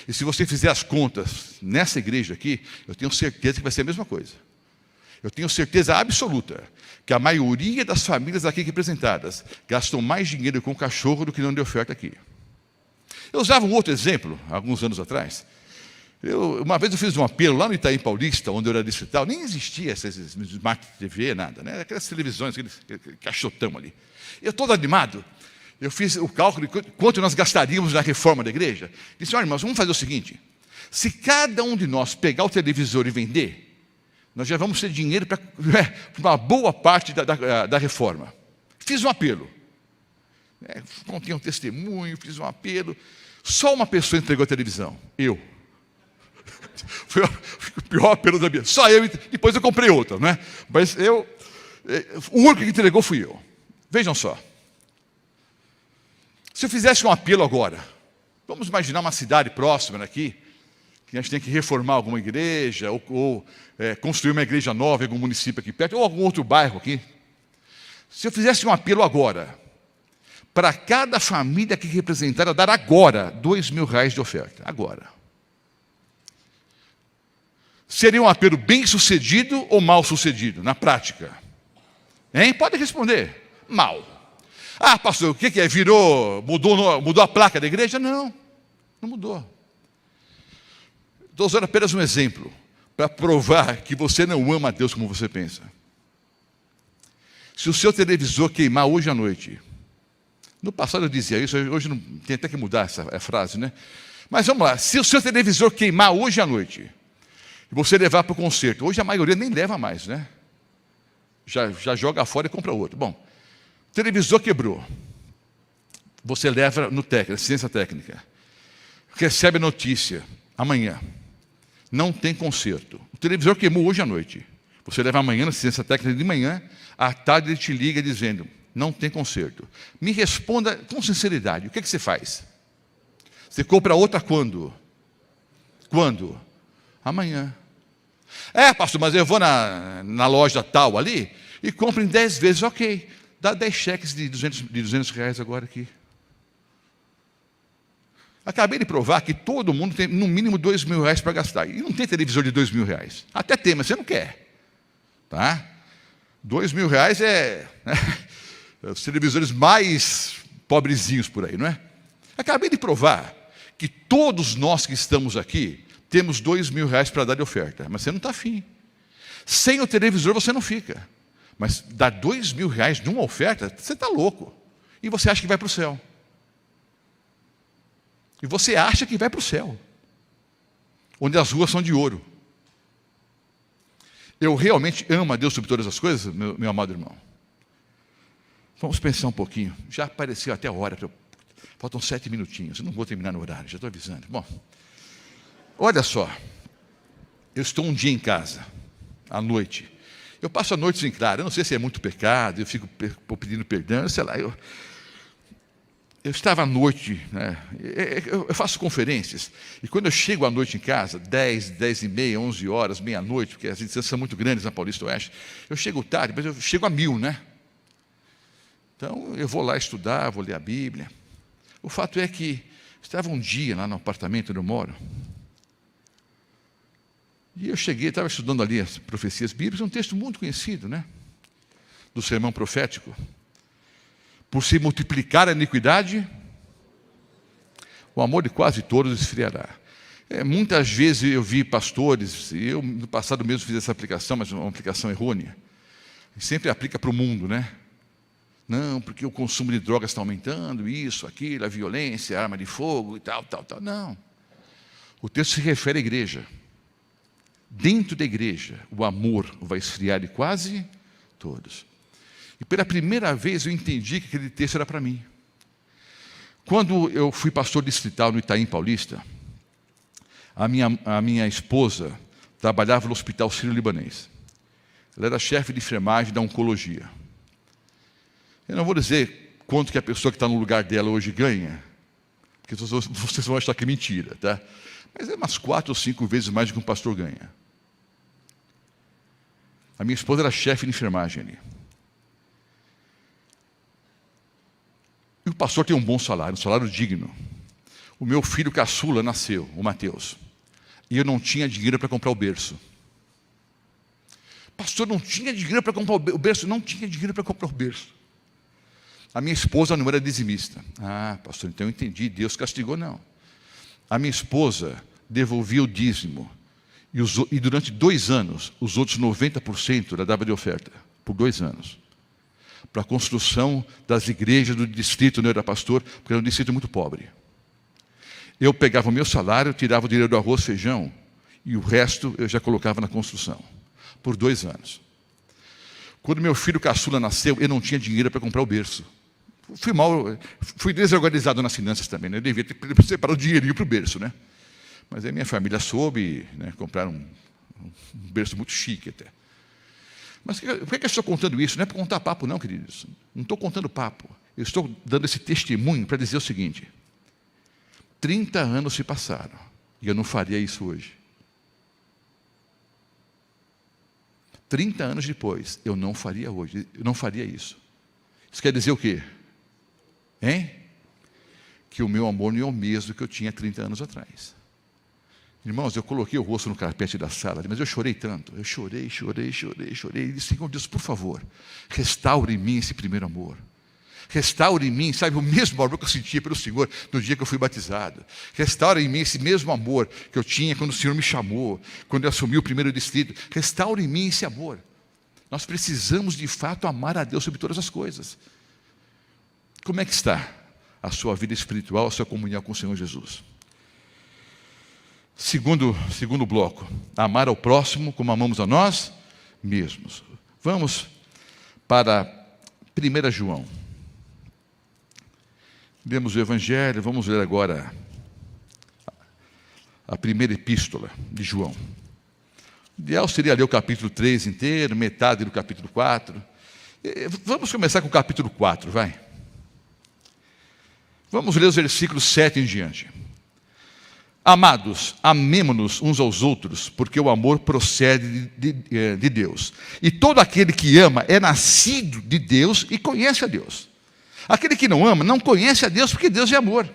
[SPEAKER 1] E se você fizer as contas nessa igreja aqui, eu tenho certeza que vai ser a mesma coisa. Eu tenho certeza absoluta que a maioria das famílias aqui representadas gastam mais dinheiro com cachorro do que não de oferta aqui. Eu usava um outro exemplo, alguns anos atrás. Uma vez eu fiz um apelo lá no Itaim Paulista, onde eu era distrital, nem existia essas Smart TV, nada, né? Aquelas televisões, aquele caixotão ali. Eu todo animado, eu fiz o cálculo de quanto nós gastaríamos na reforma da igreja. Disse: olha, irmãos, vamos fazer o seguinte: se cada um de nós pegar o televisor e vender, nós já vamos ter dinheiro para uma boa parte da reforma. Fiz um apelo. Contei um testemunho, fiz um apelo. Só uma pessoa entregou a televisão. Eu. Foi o pior apelo da minha. Só eu. Depois eu comprei outra, né? Mas o único que entregou fui eu. Vejam só. Se eu fizesse um apelo agora, vamos imaginar uma cidade próxima daqui, que a gente tem que reformar alguma igreja, ou construir uma igreja nova em algum município aqui perto, ou algum outro bairro aqui. Se eu fizesse um apelo agora, para cada família que representar, eu dar agora R$2.000 de oferta. Agora. Seria um apelo bem sucedido ou mal sucedido, na prática? Hein? Pode responder. Mal. Ah, pastor, o que é? Mudou a placa da igreja? Não, não mudou. Estou usando apenas um exemplo, para provar que você não ama a Deus como você pensa. Se o seu televisor queimar hoje à noite, no passado eu dizia isso, hoje não, tem até que mudar essa frase, né? Mas vamos lá, se o seu televisor queimar hoje à noite, e você levar para o conserto, hoje a maioria nem leva mais, né? Já joga fora e compra outro. Bom, o televisor quebrou, você leva no técnico, assistência técnica, recebe a notícia, amanhã, não tem conserto. O televisor queimou hoje à noite, você leva amanhã na assistência técnica de manhã, à tarde ele te liga dizendo, não tem conserto. Me responda com sinceridade, o que você faz? Você compra outra quando? Quando? Amanhã. Pastor, mas eu vou na loja tal ali e compro em 10 vezes, ok. Dá 10 cheques de 200 reais agora aqui. Acabei de provar que todo mundo tem no mínimo R$2.000 para gastar. E não tem televisor de R$2.000. Até tem, mas você não quer. Tá? R$2.000 é os televisores mais pobrezinhos por aí, não é? Acabei de provar que todos nós que estamos aqui temos R$2.000 para dar de oferta, mas você não está afim. Sem o televisor você não fica. Mas dar R$2.000 numa oferta, você está louco. E você acha que vai para o céu. E você acha que vai para o céu, onde as ruas são de ouro. Eu realmente amo a Deus sobre todas as coisas, meu amado irmão. Vamos pensar um pouquinho. Já apareceu até a hora. Faltam 7 minutinhos. Eu não vou terminar no horário, já estou avisando. Bom, olha só. Eu estou um dia em casa, à noite. Eu passo a noite em claro. Eu não sei se é muito pecado, eu fico pedindo perdão, sei lá. Eu estava à noite, né? Eu faço conferências, e quando eu chego à noite em casa, 10, 10 e meia, 11 horas, meia-noite, porque as distâncias são muito grandes na Paulista Oeste, eu chego tarde, mas eu chego a 1000, né? Então, eu vou lá estudar, vou ler a Bíblia. O fato é que estava um dia lá no apartamento onde eu moro, e eu cheguei, estava estudando ali as profecias bíblicas, um texto muito conhecido, né? Do sermão profético. Por se multiplicar a iniquidade, o amor de quase todos esfriará. Muitas vezes eu vi pastores, e eu no passado mesmo fiz essa aplicação, mas uma aplicação errônea. Sempre aplica para o mundo, né? Não, porque o consumo de drogas está aumentando, isso, aquilo, a violência, a arma de fogo e tal, tal, tal. Não. O texto se refere à igreja. Dentro da igreja, o amor vai esfriar de quase todos. E pela primeira vez eu entendi que aquele texto era para mim. Quando eu fui pastor distrital no Itaim Paulista, a minha esposa trabalhava no Hospital Sírio-Libanês. Ela era chefe de enfermagem da oncologia. Eu não vou dizer quanto que a pessoa que está no lugar dela hoje ganha, porque vocês vão achar que é mentira, tá? Mas é umas 4 ou 5 vezes mais do que um pastor ganha. A minha esposa era chefe de enfermagem ali. E o pastor tem um bom salário, um salário digno. O meu filho caçula nasceu, o Mateus. E eu não tinha dinheiro para comprar o berço. Pastor, não tinha dinheiro para comprar o berço? Não tinha dinheiro para comprar o berço. A minha esposa não era dizimista. Ah, pastor, então eu entendi, Deus castigou, não. A minha esposa devolvia o dízimo. E durante 2 anos, os outros 90% ela dava de oferta. Por 2 anos. Para a construção das igrejas do distrito onde eu era pastor, porque era um distrito muito pobre. Eu pegava o meu salário, tirava o dinheiro do arroz, feijão, e o resto eu já colocava na construção. Por 2 anos. Quando meu filho caçula nasceu, eu não tinha dinheiro para comprar o berço. Fui desorganizado nas finanças também, né? Eu devia ter separado o dinheirinho para o berço, né? Mas aí minha família soube, né, comprar um berço muito chique até. Mas por que eu estou contando isso? Não é para contar papo não, queridos. Não estou contando papo. Eu estou dando esse testemunho para dizer o seguinte. 30 anos se passaram. E eu não faria isso hoje. 30 anos depois, eu não faria hoje, eu não faria isso. Isso quer dizer o quê? Hein? Que o meu amor não é o mesmo que eu tinha 30 anos atrás. Irmãos, eu coloquei o rosto no carpete da sala, mas eu chorei tanto. Eu chorei. E disse, Senhor Deus, por favor, restaure em mim esse primeiro amor. Restaure em mim, sabe, o mesmo amor que eu sentia pelo Senhor no dia que eu fui batizado. Restaure em mim esse mesmo amor que eu tinha quando o Senhor me chamou, quando eu assumi o primeiro distrito. Restaure em mim esse amor. Nós precisamos de fato amar a Deus sobre todas as coisas. Como é que está a sua vida espiritual, a sua comunhão com o Senhor Jesus? Segundo bloco, amar ao próximo como amamos a nós mesmos. Vamos para 1 João. Lemos o Evangelho, vamos ler agora a primeira epístola de João. O ideal seria ler o capítulo 3 inteiro, metade do capítulo 4. Vamos começar com o capítulo 4, vai. Vamos ler os versículos 7 em diante. Amados, amemo-nos uns aos outros, porque o amor procede de Deus. E todo aquele que ama é nascido de Deus e conhece a Deus. Aquele que não ama não conhece a Deus, porque Deus é amor.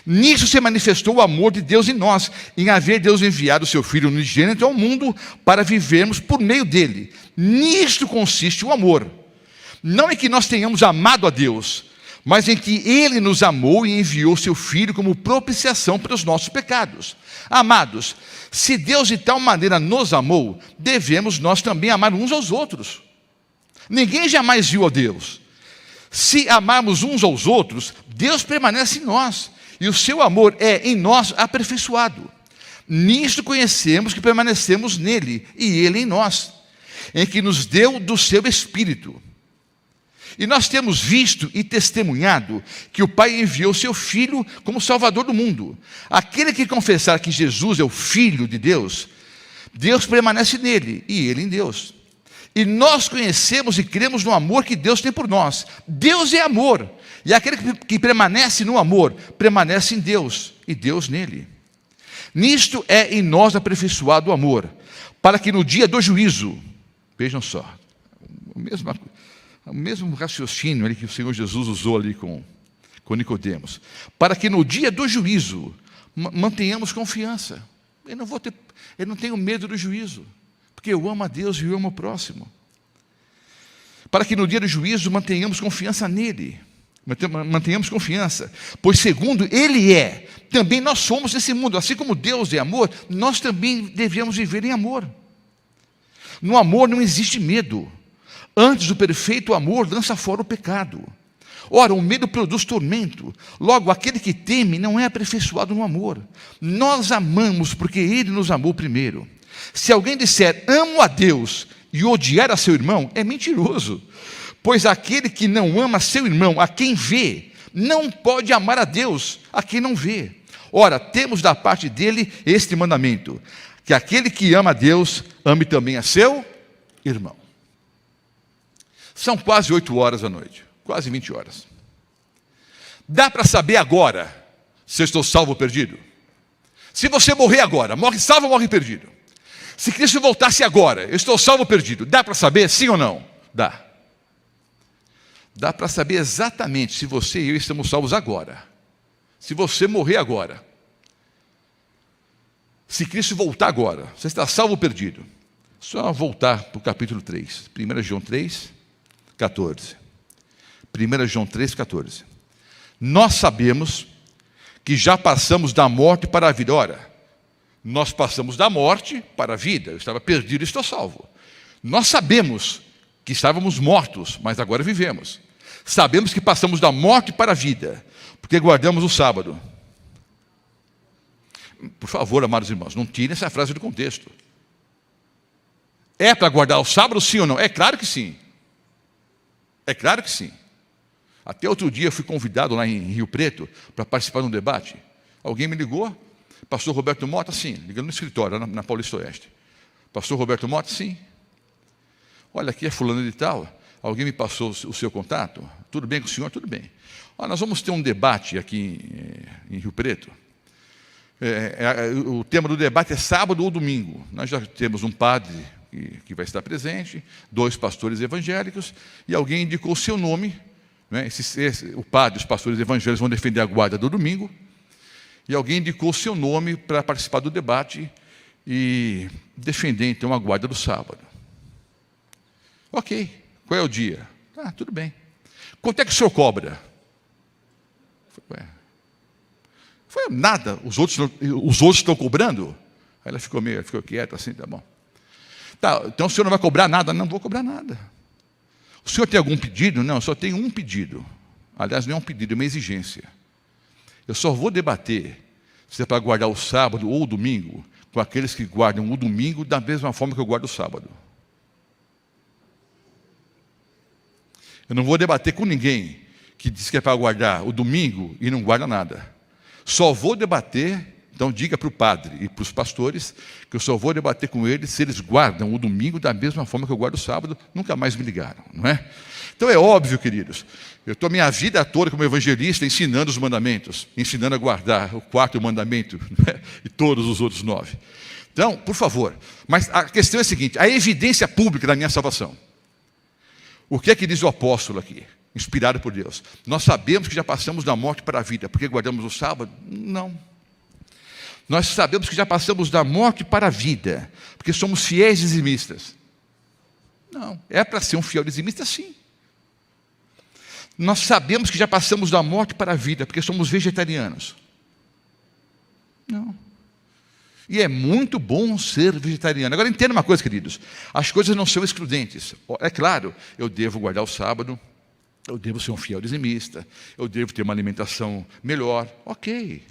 [SPEAKER 1] Nisso se manifestou o amor de Deus em nós, em haver Deus enviado o seu Filho unigênito ao mundo para vivermos por meio dele. Nisto consiste o amor. Não em que nós tenhamos amado a Deus, mas em que Ele nos amou e enviou seu Filho como propiciação pelos nossos pecados. Amados, se Deus de tal maneira nos amou, devemos nós também amar uns aos outros. Ninguém jamais viu a Deus. Se amarmos uns aos outros, Deus permanece em nós, e o seu amor é em nós aperfeiçoado. Nisto conhecemos que permanecemos nele, e ele em nós, em que nos deu do seu Espírito. E nós temos visto e testemunhado que o Pai enviou seu Filho como Salvador do mundo. Aquele que confessar que Jesus é o Filho de Deus, Deus permanece nele e ele em Deus. E nós conhecemos e cremos no amor que Deus tem por nós. Deus é amor, e aquele que permanece no amor, permanece em Deus, e Deus nele. Nisto é em nós aperfeiçoado o amor, para que no dia do juízo, vejam só, o mesmo raciocínio ali que o Senhor Jesus usou ali com Nicodemos, para que no dia do juízo mantenhamos confiança. Eu não tenho medo do juízo, porque eu amo a Deus e eu amo o próximo. Para que no dia do juízo mantenhamos confiança nele, mantenhamos confiança, pois segundo Ele é, também nós somos nesse mundo. Assim como Deus é amor, nós também devemos viver em amor. No amor não existe medo. Antes, o perfeito amor lança fora o pecado. Ora, o medo produz tormento. Logo, aquele que teme não é aperfeiçoado no amor. Nós amamos porque Ele nos amou primeiro. Se alguém disser, amo a Deus, e odiar a seu irmão, é mentiroso. Pois aquele que não ama seu irmão, a quem vê, não pode amar a Deus, a quem não vê. Ora, temos da parte dele este mandamento, que aquele que ama a Deus, ame também a seu irmão. São quase 8 horas da noite, quase 20 horas. Dá para saber agora se eu estou salvo ou perdido? Se você morrer agora, morre salvo ou morre perdido? Se Cristo voltasse agora, eu estou salvo ou perdido? Dá para saber, sim ou não? Dá. Dá para saber exatamente se você e eu estamos salvos agora. Se você morrer agora. Se Cristo voltar agora, você está salvo ou perdido? Só voltar para o capítulo 3. 1 João 3, 14. 1 João 3, 14. Nós sabemos que já passamos da morte para a vida. Ora, nós passamos da morte para a vida. Eu estava perdido e estou salvo. Nós sabemos que estávamos mortos, mas agora vivemos. Sabemos que passamos da morte para a vida, porque guardamos o sábado. Por favor, amados irmãos, não tirem essa frase do contexto. É para guardar o sábado, sim ou não? É claro que sim. É claro que sim. Até outro dia eu fui convidado lá em Rio Preto para participar de um debate. Alguém me ligou, pastor Roberto Mota, sim, ligando no escritório, na Paulista Oeste. Pastor Roberto Mota, sim. Olha, aqui é fulano de tal, alguém me passou o seu contato? Tudo bem com o senhor? Tudo bem. Olha, nós vamos ter um debate aqui em Rio Preto. O tema do debate é sábado ou domingo. Nós já temos um padre que vai estar presente, 2 pastores evangélicos, e alguém indicou o seu nome. Né? O padre e os pastores evangélicos vão defender a guarda do domingo, e alguém indicou o seu nome para participar do debate e defender, então, a guarda do sábado. Ok, qual é o dia? Tudo bem. Quanto é que o senhor cobra? Foi nada, os outros estão cobrando? Aí ela ficou quieta assim, tá bom. Tá, então o senhor não vai cobrar nada? Não vou cobrar nada. O senhor tem algum pedido? Não, eu só tenho um pedido. Aliás, não é um pedido, é uma exigência. Eu só vou debater se é para guardar o sábado ou o domingo com aqueles que guardam o domingo da mesma forma que eu guardo o sábado. Eu não vou debater com ninguém que diz que é para guardar o domingo e não guarda nada. Só vou debater, então diga para o padre e para os pastores, que eu só vou debater com eles se eles guardam o domingo da mesma forma que eu guardo o sábado. Nunca mais me ligaram, não é? Então é óbvio, queridos, eu estou minha vida toda como evangelista ensinando os mandamentos, ensinando a guardar o 4º mandamento, né? E todos os outros 9. Então, por favor, mas a questão é a seguinte, a evidência pública da minha salvação. O que é que diz o apóstolo aqui? Inspirado por Deus. Nós sabemos que já passamos da morte para a vida, porque guardamos o sábado? Não. Nós sabemos que já passamos da morte para a vida, porque somos fiéis dizimistas. Não. É para ser um fiel dizimista, sim. Nós sabemos que já passamos da morte para a vida, porque somos vegetarianos. Não. E é muito bom ser vegetariano. Agora entenda uma coisa, queridos. As coisas não são excludentes. É claro, eu devo guardar o sábado, eu devo ser um fiel dizimista, eu devo ter uma alimentação melhor. Ok.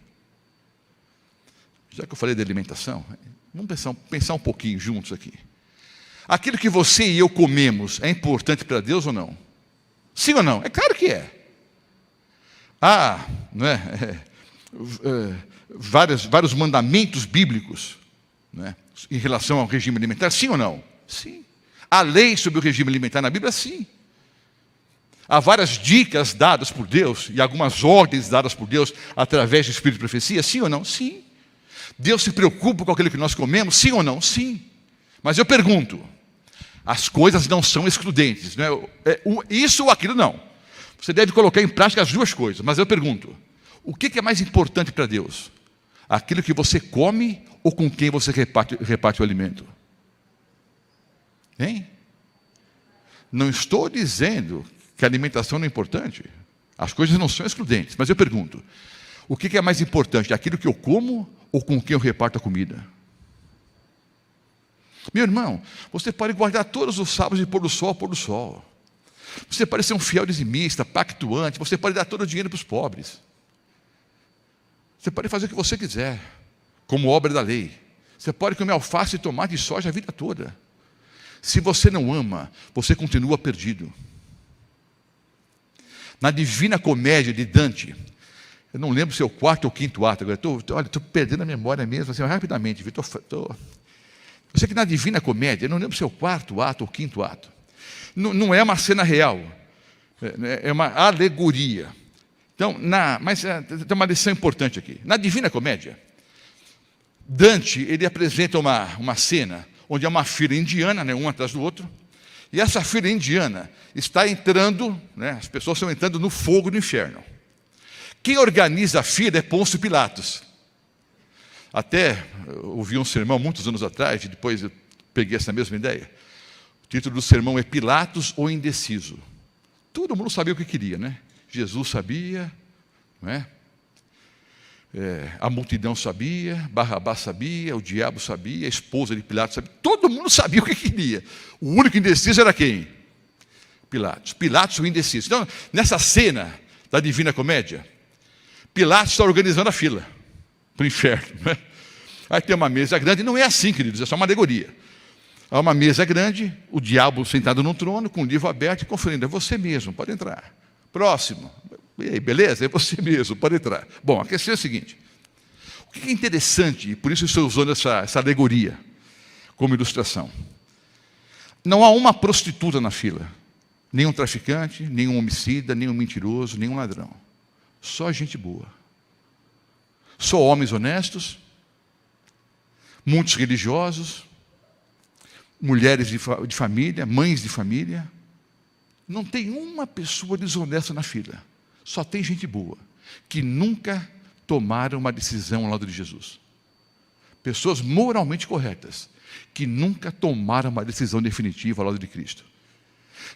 [SPEAKER 1] Já que eu falei de alimentação, vamos pensar um pouquinho juntos aqui. Aquilo que você e eu comemos é importante para Deus ou não? Sim ou não? É claro que é. Não é? Vários mandamentos bíblicos, né, em relação ao regime alimentar, sim ou não? Sim. Há lei sobre o regime alimentar na Bíblia, sim. Há várias dicas dadas por Deus e algumas ordens dadas por Deus através do Espírito de profecia, sim ou não? Sim. Deus se preocupa com aquilo que nós comemos, sim ou não? Sim. Mas eu pergunto, as coisas não são excludentes, não é? Isso ou aquilo não. Você deve colocar em prática as duas coisas, mas eu pergunto, o que é mais importante para Deus? Aquilo que você come ou com quem você reparte o alimento? Hein? Não estou dizendo que a alimentação não é importante. As coisas não são excludentes, mas eu pergunto, o que é mais importante? Aquilo que eu como ou com quem eu reparto a comida? Meu irmão, você pode guardar todos os sábados de pôr do sol a pôr do sol. Você pode ser um fiel dizimista, pactuante, você pode dar todo o dinheiro para os pobres. Você pode fazer o que você quiser, como obra da lei. Você pode comer alface, tomate e soja a vida toda. Se você não ama, você continua perdido. Na Divina Comédia de Dante, eu não lembro se é o 4º ou 5º ato, agora estou perdendo a memória mesmo, assim, rapidamente. Eu sei que na Divina Comédia, eu não lembro se é o 4º ato ou 5º ato. Não é uma cena real, é uma alegoria. Então, mas tem uma lição importante aqui. Na Divina Comédia, Dante ele apresenta uma cena onde há uma fila indiana, né, um atrás do outro, e essa fila indiana está entrando, né, as pessoas estão entrando no fogo do inferno. Quem organiza a fila é Pôncio Pilatos. Até eu ouvi um sermão muitos anos atrás, e depois eu peguei essa mesma ideia. O título do sermão é Pilatos ou Indeciso. Todo mundo sabia o que queria, né? Jesus sabia, não é? A multidão sabia, Barrabás sabia, o diabo sabia, a esposa de Pilatos sabia, todo mundo sabia o que queria. O único indeciso era quem? Pilatos. Pilatos o indeciso. Então, nessa cena da Divina Comédia, Pilatos está organizando a fila para o inferno. Né? Aí tem uma mesa grande, não é assim, queridos, é só uma alegoria. Há uma mesa grande, o diabo sentado no trono, com o livro aberto e conferindo, é você mesmo, pode entrar. Próximo. E aí, beleza? É você mesmo, pode entrar. Bom, a questão é a seguinte. O que é interessante, e por isso estou usando essa alegoria como ilustração. Não há uma prostituta na fila. Nenhum traficante, nenhum homicida, nenhum mentiroso, nenhum ladrão. Só gente boa. Só homens honestos, muitos religiosos, mulheres de família, mães de família. Não tem uma pessoa desonesta na fila. Só tem gente boa, que nunca tomaram uma decisão ao lado de Jesus. Pessoas moralmente corretas, que nunca tomaram uma decisão definitiva ao lado de Cristo.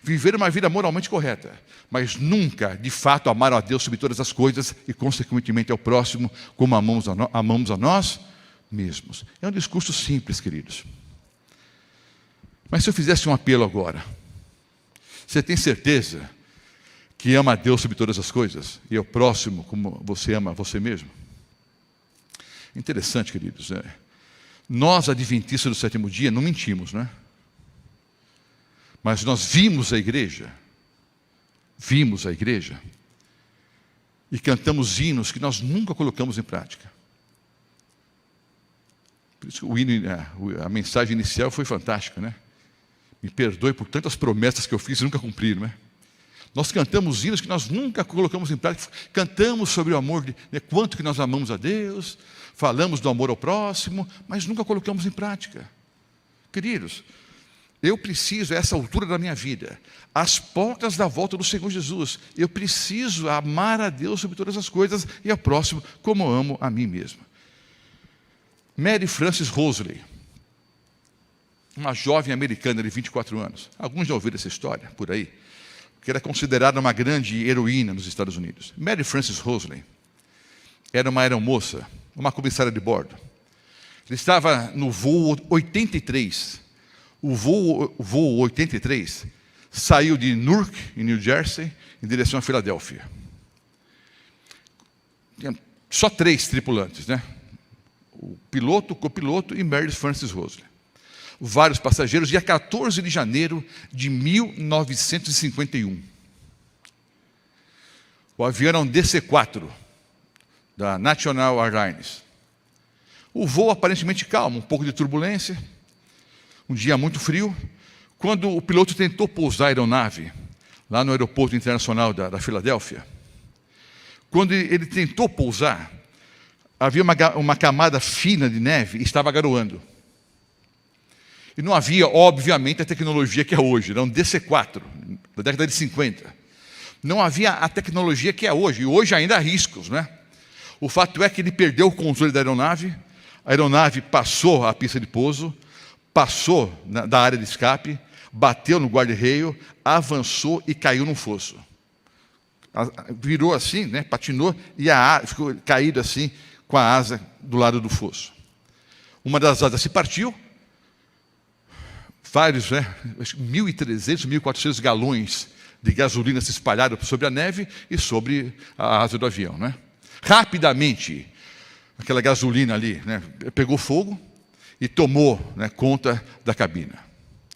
[SPEAKER 1] Viveram uma vida moralmente correta, mas nunca, de fato, amaram a Deus sobre todas as coisas e, consequentemente, ao próximo, como amamos a nós mesmos. É um discurso simples, queridos. Mas se eu fizesse um apelo agora, você tem certeza que ama a Deus sobre todas as coisas e ao próximo como você ama você mesmo? Interessante, queridos. Nós, adventistas do sétimo dia, não mentimos, não é? Mas nós vimos a igreja e cantamos hinos que nós nunca colocamos em prática. Por isso que a mensagem inicial foi fantástica, né? Me perdoe por tantas promessas que eu fiz e nunca cumpri, não é? Nós cantamos hinos que nós nunca colocamos em prática. Cantamos sobre o amor, quanto que nós amamos a Deus, falamos do amor ao próximo, mas nunca colocamos em prática. Queridos, eu preciso, a essa altura da minha vida, às portas da volta do Senhor Jesus, eu preciso amar a Deus sobre todas as coisas e ao próximo como amo a mim mesmo. Mary Frances Rosalie, uma jovem americana de 24 anos. Alguns já ouviram essa história por aí, que era considerada uma grande heroína nos Estados Unidos. Mary Frances Rosalie era uma aeromoça, uma comissária de bordo. Ele estava no voo 83. O voo 83 saiu de Newark, em New Jersey, em direção a Filadélfia. Tinha só 3 tripulantes, né? O piloto, o copiloto e Mary Frances Rosalie. Vários passageiros, dia 14 de janeiro de 1951. O avião era um DC-4, da National Airlines. O voo aparentemente calmo, um pouco de turbulência, um dia muito frio. Quando o piloto tentou pousar a aeronave, lá no aeroporto internacional da Filadélfia, quando ele tentou pousar, havia uma camada fina de neve e estava garoando. E não havia, obviamente, a tecnologia que é hoje. Era um DC-4, da década de 50. Não havia a tecnologia que é hoje. E hoje ainda há riscos, né? O fato é que ele perdeu o controle da aeronave. A aeronave passou a pista de pouso, passou da área de escape, bateu no guarda-reio, avançou e caiu num fosso. Virou assim, né? Patinou e ficou caído assim, com a asa do lado do fosso. Uma das asas se partiu. Vários, 1.300, 1.400 galões de gasolina se espalharam sobre a neve e sobre a asa do avião, né? Rapidamente, aquela gasolina ali, né, pegou fogo e tomou, né, conta da cabina.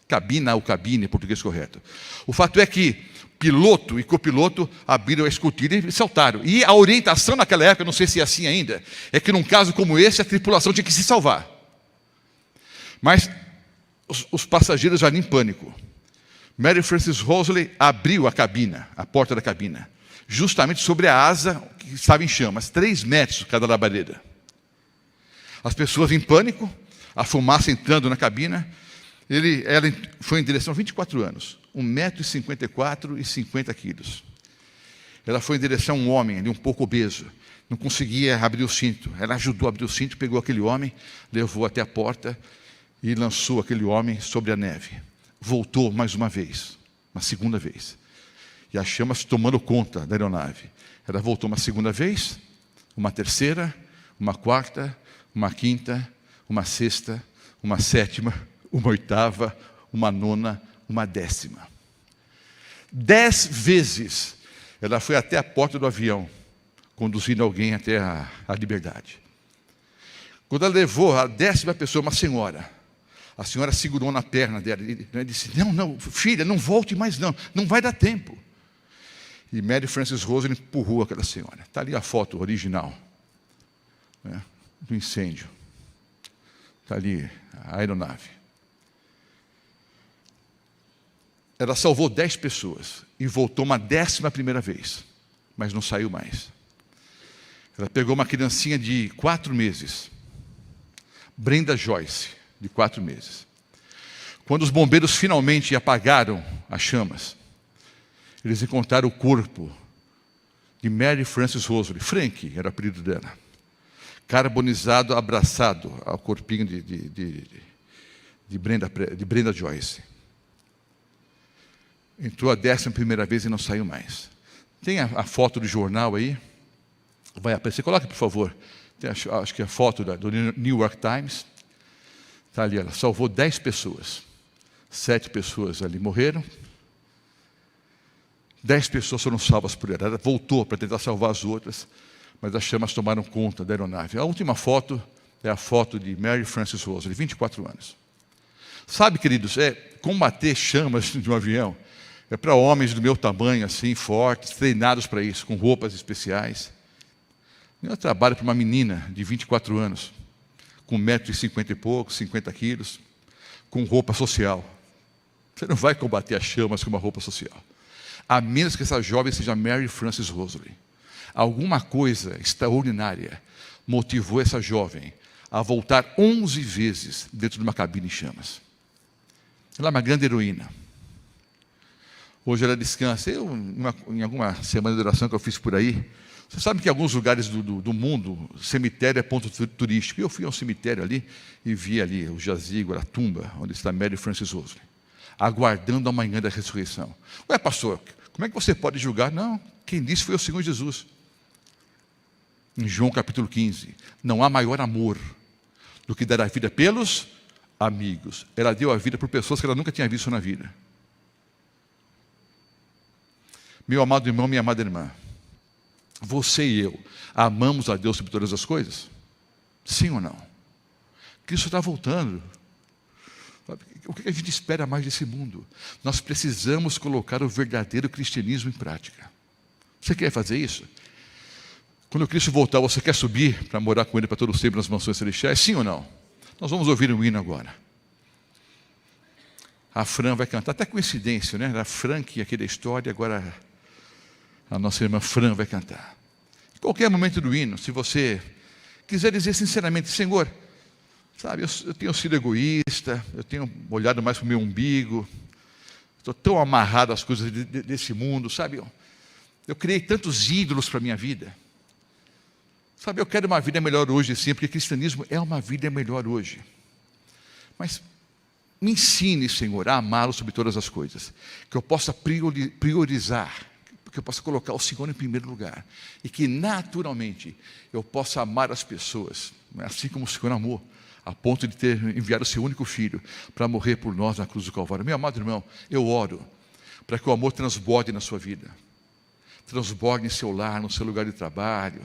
[SPEAKER 1] Cabina ou cabine, em português correto. O fato é que piloto e copiloto abriram a escotilha e saltaram. E a orientação naquela época, não sei se é assim ainda, é que num caso como esse, a tripulação tinha que se salvar. Mas os passageiros ali em pânico. Mary Frances Rosalie abriu a cabina, a porta da cabina, justamente sobre a asa que estava em chamas, 3 metros cada labareda. As pessoas em pânico, a fumaça entrando na cabina. Ela foi em direção a 24 anos, 1,54 m e 50 quilos. Ela foi em direção a um homem ali, um pouco obeso, não conseguia abrir o cinto. Ela ajudou a abrir o cinto, pegou aquele homem, levou até a porta e lançou aquele homem sobre a neve. Voltou mais uma vez, uma segunda vez. E as chamas tomando conta da aeronave. Ela voltou uma segunda vez, uma terceira, uma quarta, uma quinta, uma sexta, uma sétima, uma oitava, uma nona, uma 10ª. 10 vezes ela foi até a porta do avião, conduzindo alguém até a liberdade. Quando ela levou a 10ª pessoa, uma senhora, a senhora segurou na perna dela e disse: não, filha, não volte mais não vai dar tempo. E Mary Frances Rosalie empurrou aquela senhora. Está ali a foto original, né, do incêndio. Está ali a aeronave. Ela salvou 10 pessoas e voltou uma 11ª vez, mas não saiu mais. Ela pegou uma criancinha de 4 meses, Brenda Joyce, de 4 meses. Quando os bombeiros finalmente apagaram as chamas, eles encontraram o corpo de Mary Frances Rosalie, Frank era o apelido dela, carbonizado, abraçado ao corpinho de Brenda Joyce. Entrou a 11ª vez e não saiu mais. Tem a foto do jornal aí? Vai aparecer, coloque por favor. Tem, acho que é a foto do New York Times. Está ali, ela salvou 10 pessoas. 7 pessoas ali morreram. 10 pessoas foram salvas por ela. Ela voltou para tentar salvar as outras, mas as chamas tomaram conta da aeronave. A última foto é a foto de Mary Frances Rosalie, 24 anos. Sabe, queridos, combater chamas de um avião é para homens do meu tamanho, assim, fortes, treinados para isso, com roupas especiais. Eu trabalho para uma menina de 24 anos, com 1,50 m e pouco, 50 quilos, com roupa social. Você não vai combater as chamas com uma roupa social, a menos que essa jovem seja Mary Frances Rosalie. Alguma coisa extraordinária motivou essa jovem a voltar 11 vezes dentro de uma cabine em chamas. Ela é uma grande heroína. Hoje ela descansa. Em alguma semana de oração que eu fiz por aí, você sabe que em alguns lugares do mundo, cemitério é ponto turístico. Eu fui a um cemitério ali e vi ali o jazigo, a tumba, onde está Mary Frances Rosalie, aguardando a manhã da ressurreição. Ué, pastor, como é que você pode julgar? Não, quem disse foi o Senhor Jesus. Em João capítulo 15, não há maior amor do que dar a vida pelos amigos. Ela deu a vida por pessoas que ela nunca tinha visto na vida. Meu amado irmão, minha amada irmã, você e eu amamos a Deus sobre todas as coisas? Sim ou não? Cristo está voltando. O que a gente espera mais desse mundo? Nós precisamos colocar o verdadeiro cristianismo em prática. Você quer fazer isso? Quando Cristo voltar, você quer subir para morar com Ele para todo sempre nas mansões celestiais? Sim ou não? Nós vamos ouvir um hino agora. A Fran vai cantar, até coincidência, né? A Frank, aqui da história, agora a nossa irmã Fran vai cantar. Em qualquer momento do hino, se você quiser dizer sinceramente, Senhor, sabe, eu tenho sido egoísta, eu tenho olhado mais para o meu umbigo, estou tão amarrado às coisas desse mundo, sabe? Eu criei tantos ídolos para a minha vida. Sabe, eu quero uma vida melhor hoje, sim, porque cristianismo é uma vida melhor hoje. Mas me ensine, Senhor, a amá-lo sobre todas as coisas, que eu possa priorizar, que eu possa colocar o Senhor em primeiro lugar, e que naturalmente eu possa amar as pessoas, assim como o Senhor amou, a ponto de ter enviado o seu único filho para morrer por nós na cruz do Calvário. Meu amado irmão, eu oro para que o amor transborde na sua vida, transborde em seu lar, no seu lugar de trabalho,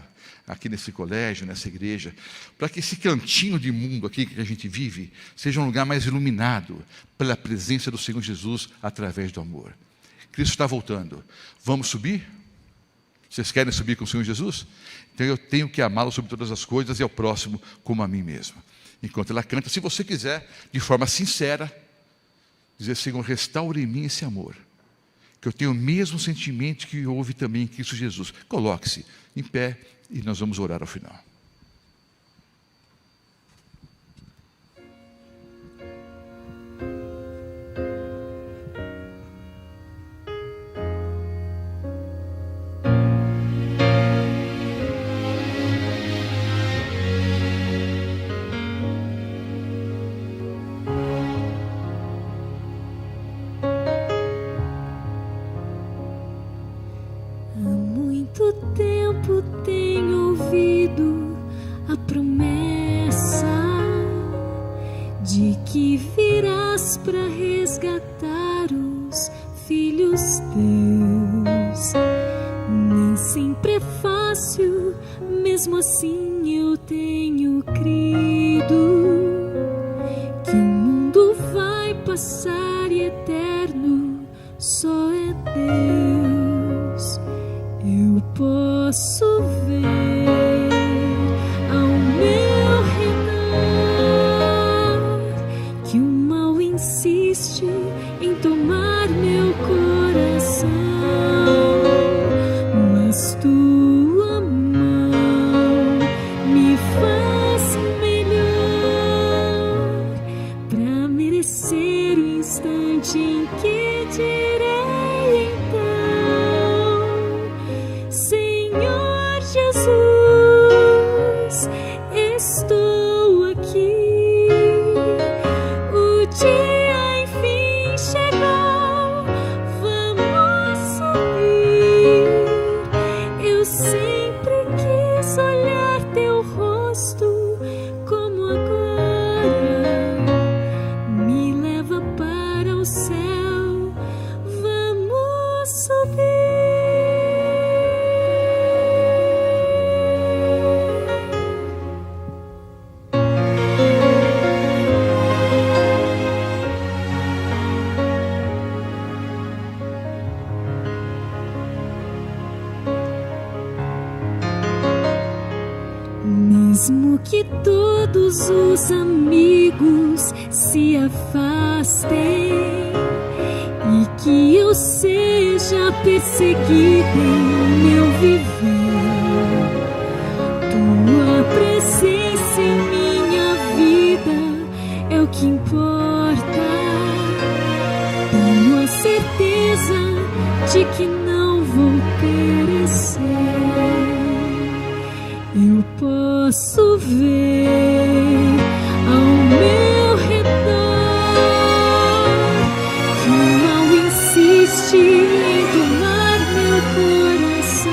[SPEAKER 1] aqui nesse colégio, nessa igreja, para que esse cantinho de mundo aqui que a gente vive seja um lugar mais iluminado pela presença do Senhor Jesus através do amor. Cristo está voltando. Vamos subir? Vocês querem subir com o Senhor Jesus? Então eu tenho que amá-lo sobre todas as coisas e ao próximo como a mim mesmo. Enquanto ela canta, se você quiser, de forma sincera, dizer, Senhor, restaure em mim esse amor, que eu tenho o mesmo sentimento que houve também em Cristo Jesus. Coloque-se em pé e nós vamos orar ao final.
[SPEAKER 2] Tenho ouvido a promessa de que virás para resgatar os filhos teus. Nem sempre é fácil, mesmo assim eu tenho crido que o mundo vai passar e eterno só é Deus. Eu posso ver ao meu redor que o mal insiste em tomar meu coração, mas tua mão Mesmo que todos os amigos se afastem e que eu seja perseguida em meu viver, tua presença em minha vida é o que importa. Tenho a certeza de que não vou perecer. Eu posso ver ao meu redor que o mal insiste em tomar meu coração,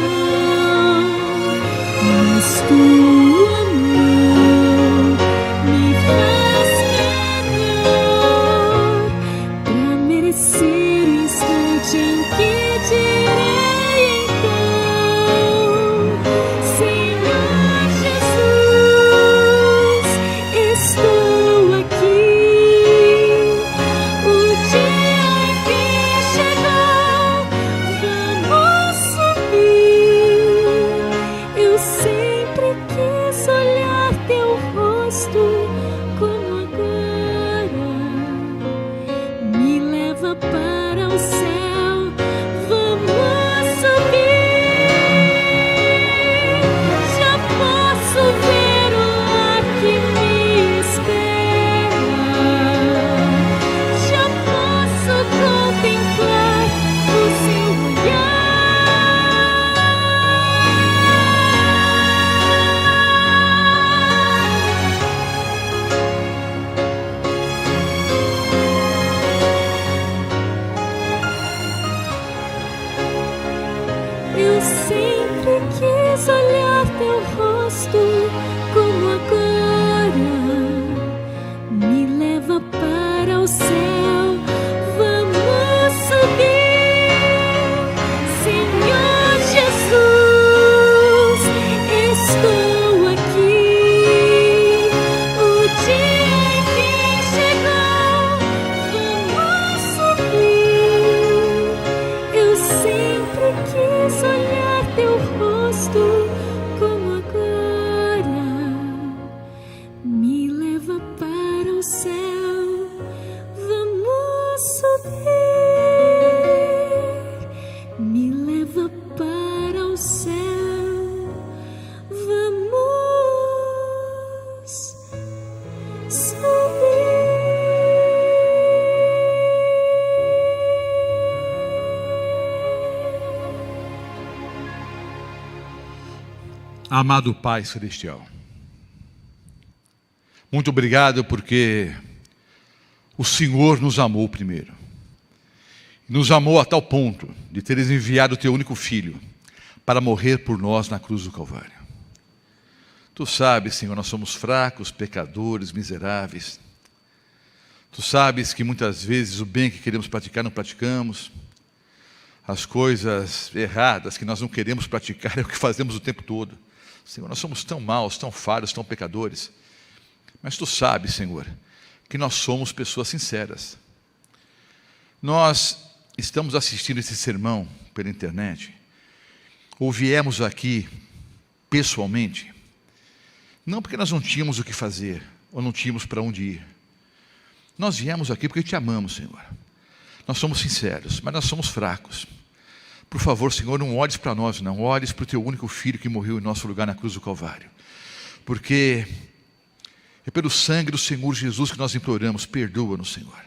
[SPEAKER 2] mas tua mão me faz melhor pra merecer o instante em que direi então: Senhor Jesus, estou aqui. O dia enfim chegou, vamos subir. Eu sempre quis olhar teu rosto como agora. Me leva para o céu, vamos subir. Já posso ver o lar que me espera. Já posso contemplar o seu olhar. Eu sempre quis olhar teu rosto como agora. Me leva para o céu, vamos subir. Senhor Jesus, estou aqui. O dia enfim chegou, vamos subir. Eu sempre quis olhar teu rosto como agora. Me leva para o céu, vamos subir. Me leva para o céu, vamos subir.
[SPEAKER 1] Amado Pai Celestial, muito obrigado porque o Senhor nos amou primeiro. Nos amou a tal ponto de teres enviado o teu único filho para morrer por nós na cruz do Calvário. Tu sabes, Senhor, nós somos fracos, pecadores, miseráveis. Tu sabes que muitas vezes o bem que queremos praticar não praticamos. As coisas erradas que nós não queremos praticar é o que fazemos o tempo todo. Senhor, nós somos tão maus, tão falhos, tão pecadores. Mas Tu sabes, Senhor, que nós somos pessoas sinceras. Nós estamos assistindo esse sermão pela internet, ou viemos aqui pessoalmente, não porque nós não tínhamos o que fazer, ou não tínhamos para onde ir. Nós viemos aqui porque Te amamos, Senhor. Nós somos sinceros, mas nós somos fracos. Por favor, Senhor, não olhes para nós, não. Olhes para o Teu único Filho que morreu em nosso lugar na cruz do Calvário. Porque é pelo sangue do Senhor Jesus que nós imploramos: perdoa-nos, Senhor.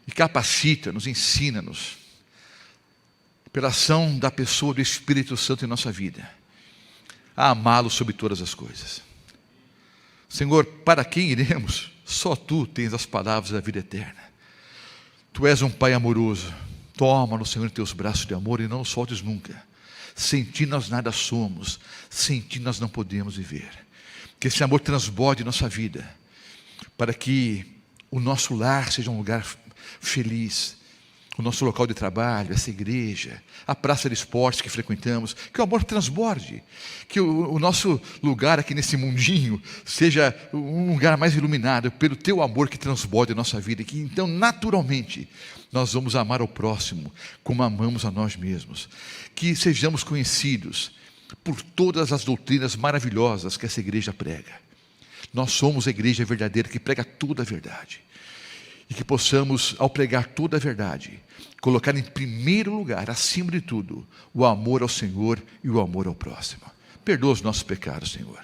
[SPEAKER 1] E capacita-nos, ensina-nos, pela ação da pessoa do Espírito Santo em nossa vida, a amá-lo sobre todas as coisas. Senhor, para quem iremos? Só Tu tens as palavras da vida eterna. Tu és um Pai amoroso. Toma-nos, Senhor, em Teus braços de amor e não nos soltes nunca. Sem Ti nós nada somos, sem Ti nós não podemos viver. Que esse amor transborde nossa vida, para que o nosso lar seja um lugar feliz, o nosso local de trabalho, essa igreja, a praça de esportes que frequentamos, que o amor transborde, que o nosso lugar aqui nesse mundinho seja um lugar mais iluminado pelo Teu amor que transborde a nossa vida, e que então naturalmente nós vamos amar ao próximo como amamos a nós mesmos, que sejamos conhecidos por todas as doutrinas maravilhosas que essa igreja prega. Nós somos a igreja verdadeira que prega toda a verdade. E que possamos, ao pregar toda a verdade, colocar em primeiro lugar, acima de tudo, o amor ao Senhor e o amor ao próximo. Perdoa os nossos pecados, Senhor.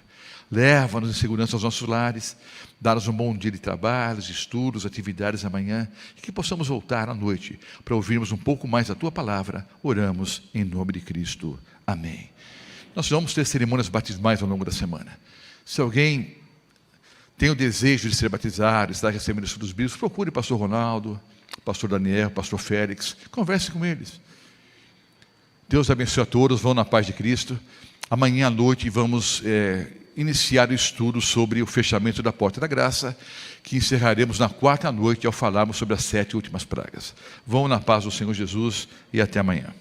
[SPEAKER 1] Leva-nos em segurança aos nossos lares, dá-nos um bom dia de trabalhos, estudos, atividades amanhã, e que possamos voltar à noite para ouvirmos um pouco mais a Tua palavra. Oramos em nome de Cristo. Amém. Nós vamos ter cerimônias batismais ao longo da semana. Se alguém tem o desejo de ser batizado, está recebendo estudos bíblicos, procure o pastor Ronaldo, o pastor Daniel, o pastor Félix, converse com eles. Deus abençoe a todos, vão na paz de Cristo. Amanhã à noite vamos iniciar o estudo sobre o fechamento da porta da graça, que encerraremos na quarta noite ao falarmos sobre as 7 últimas pragas. Vão na paz do Senhor Jesus e até amanhã.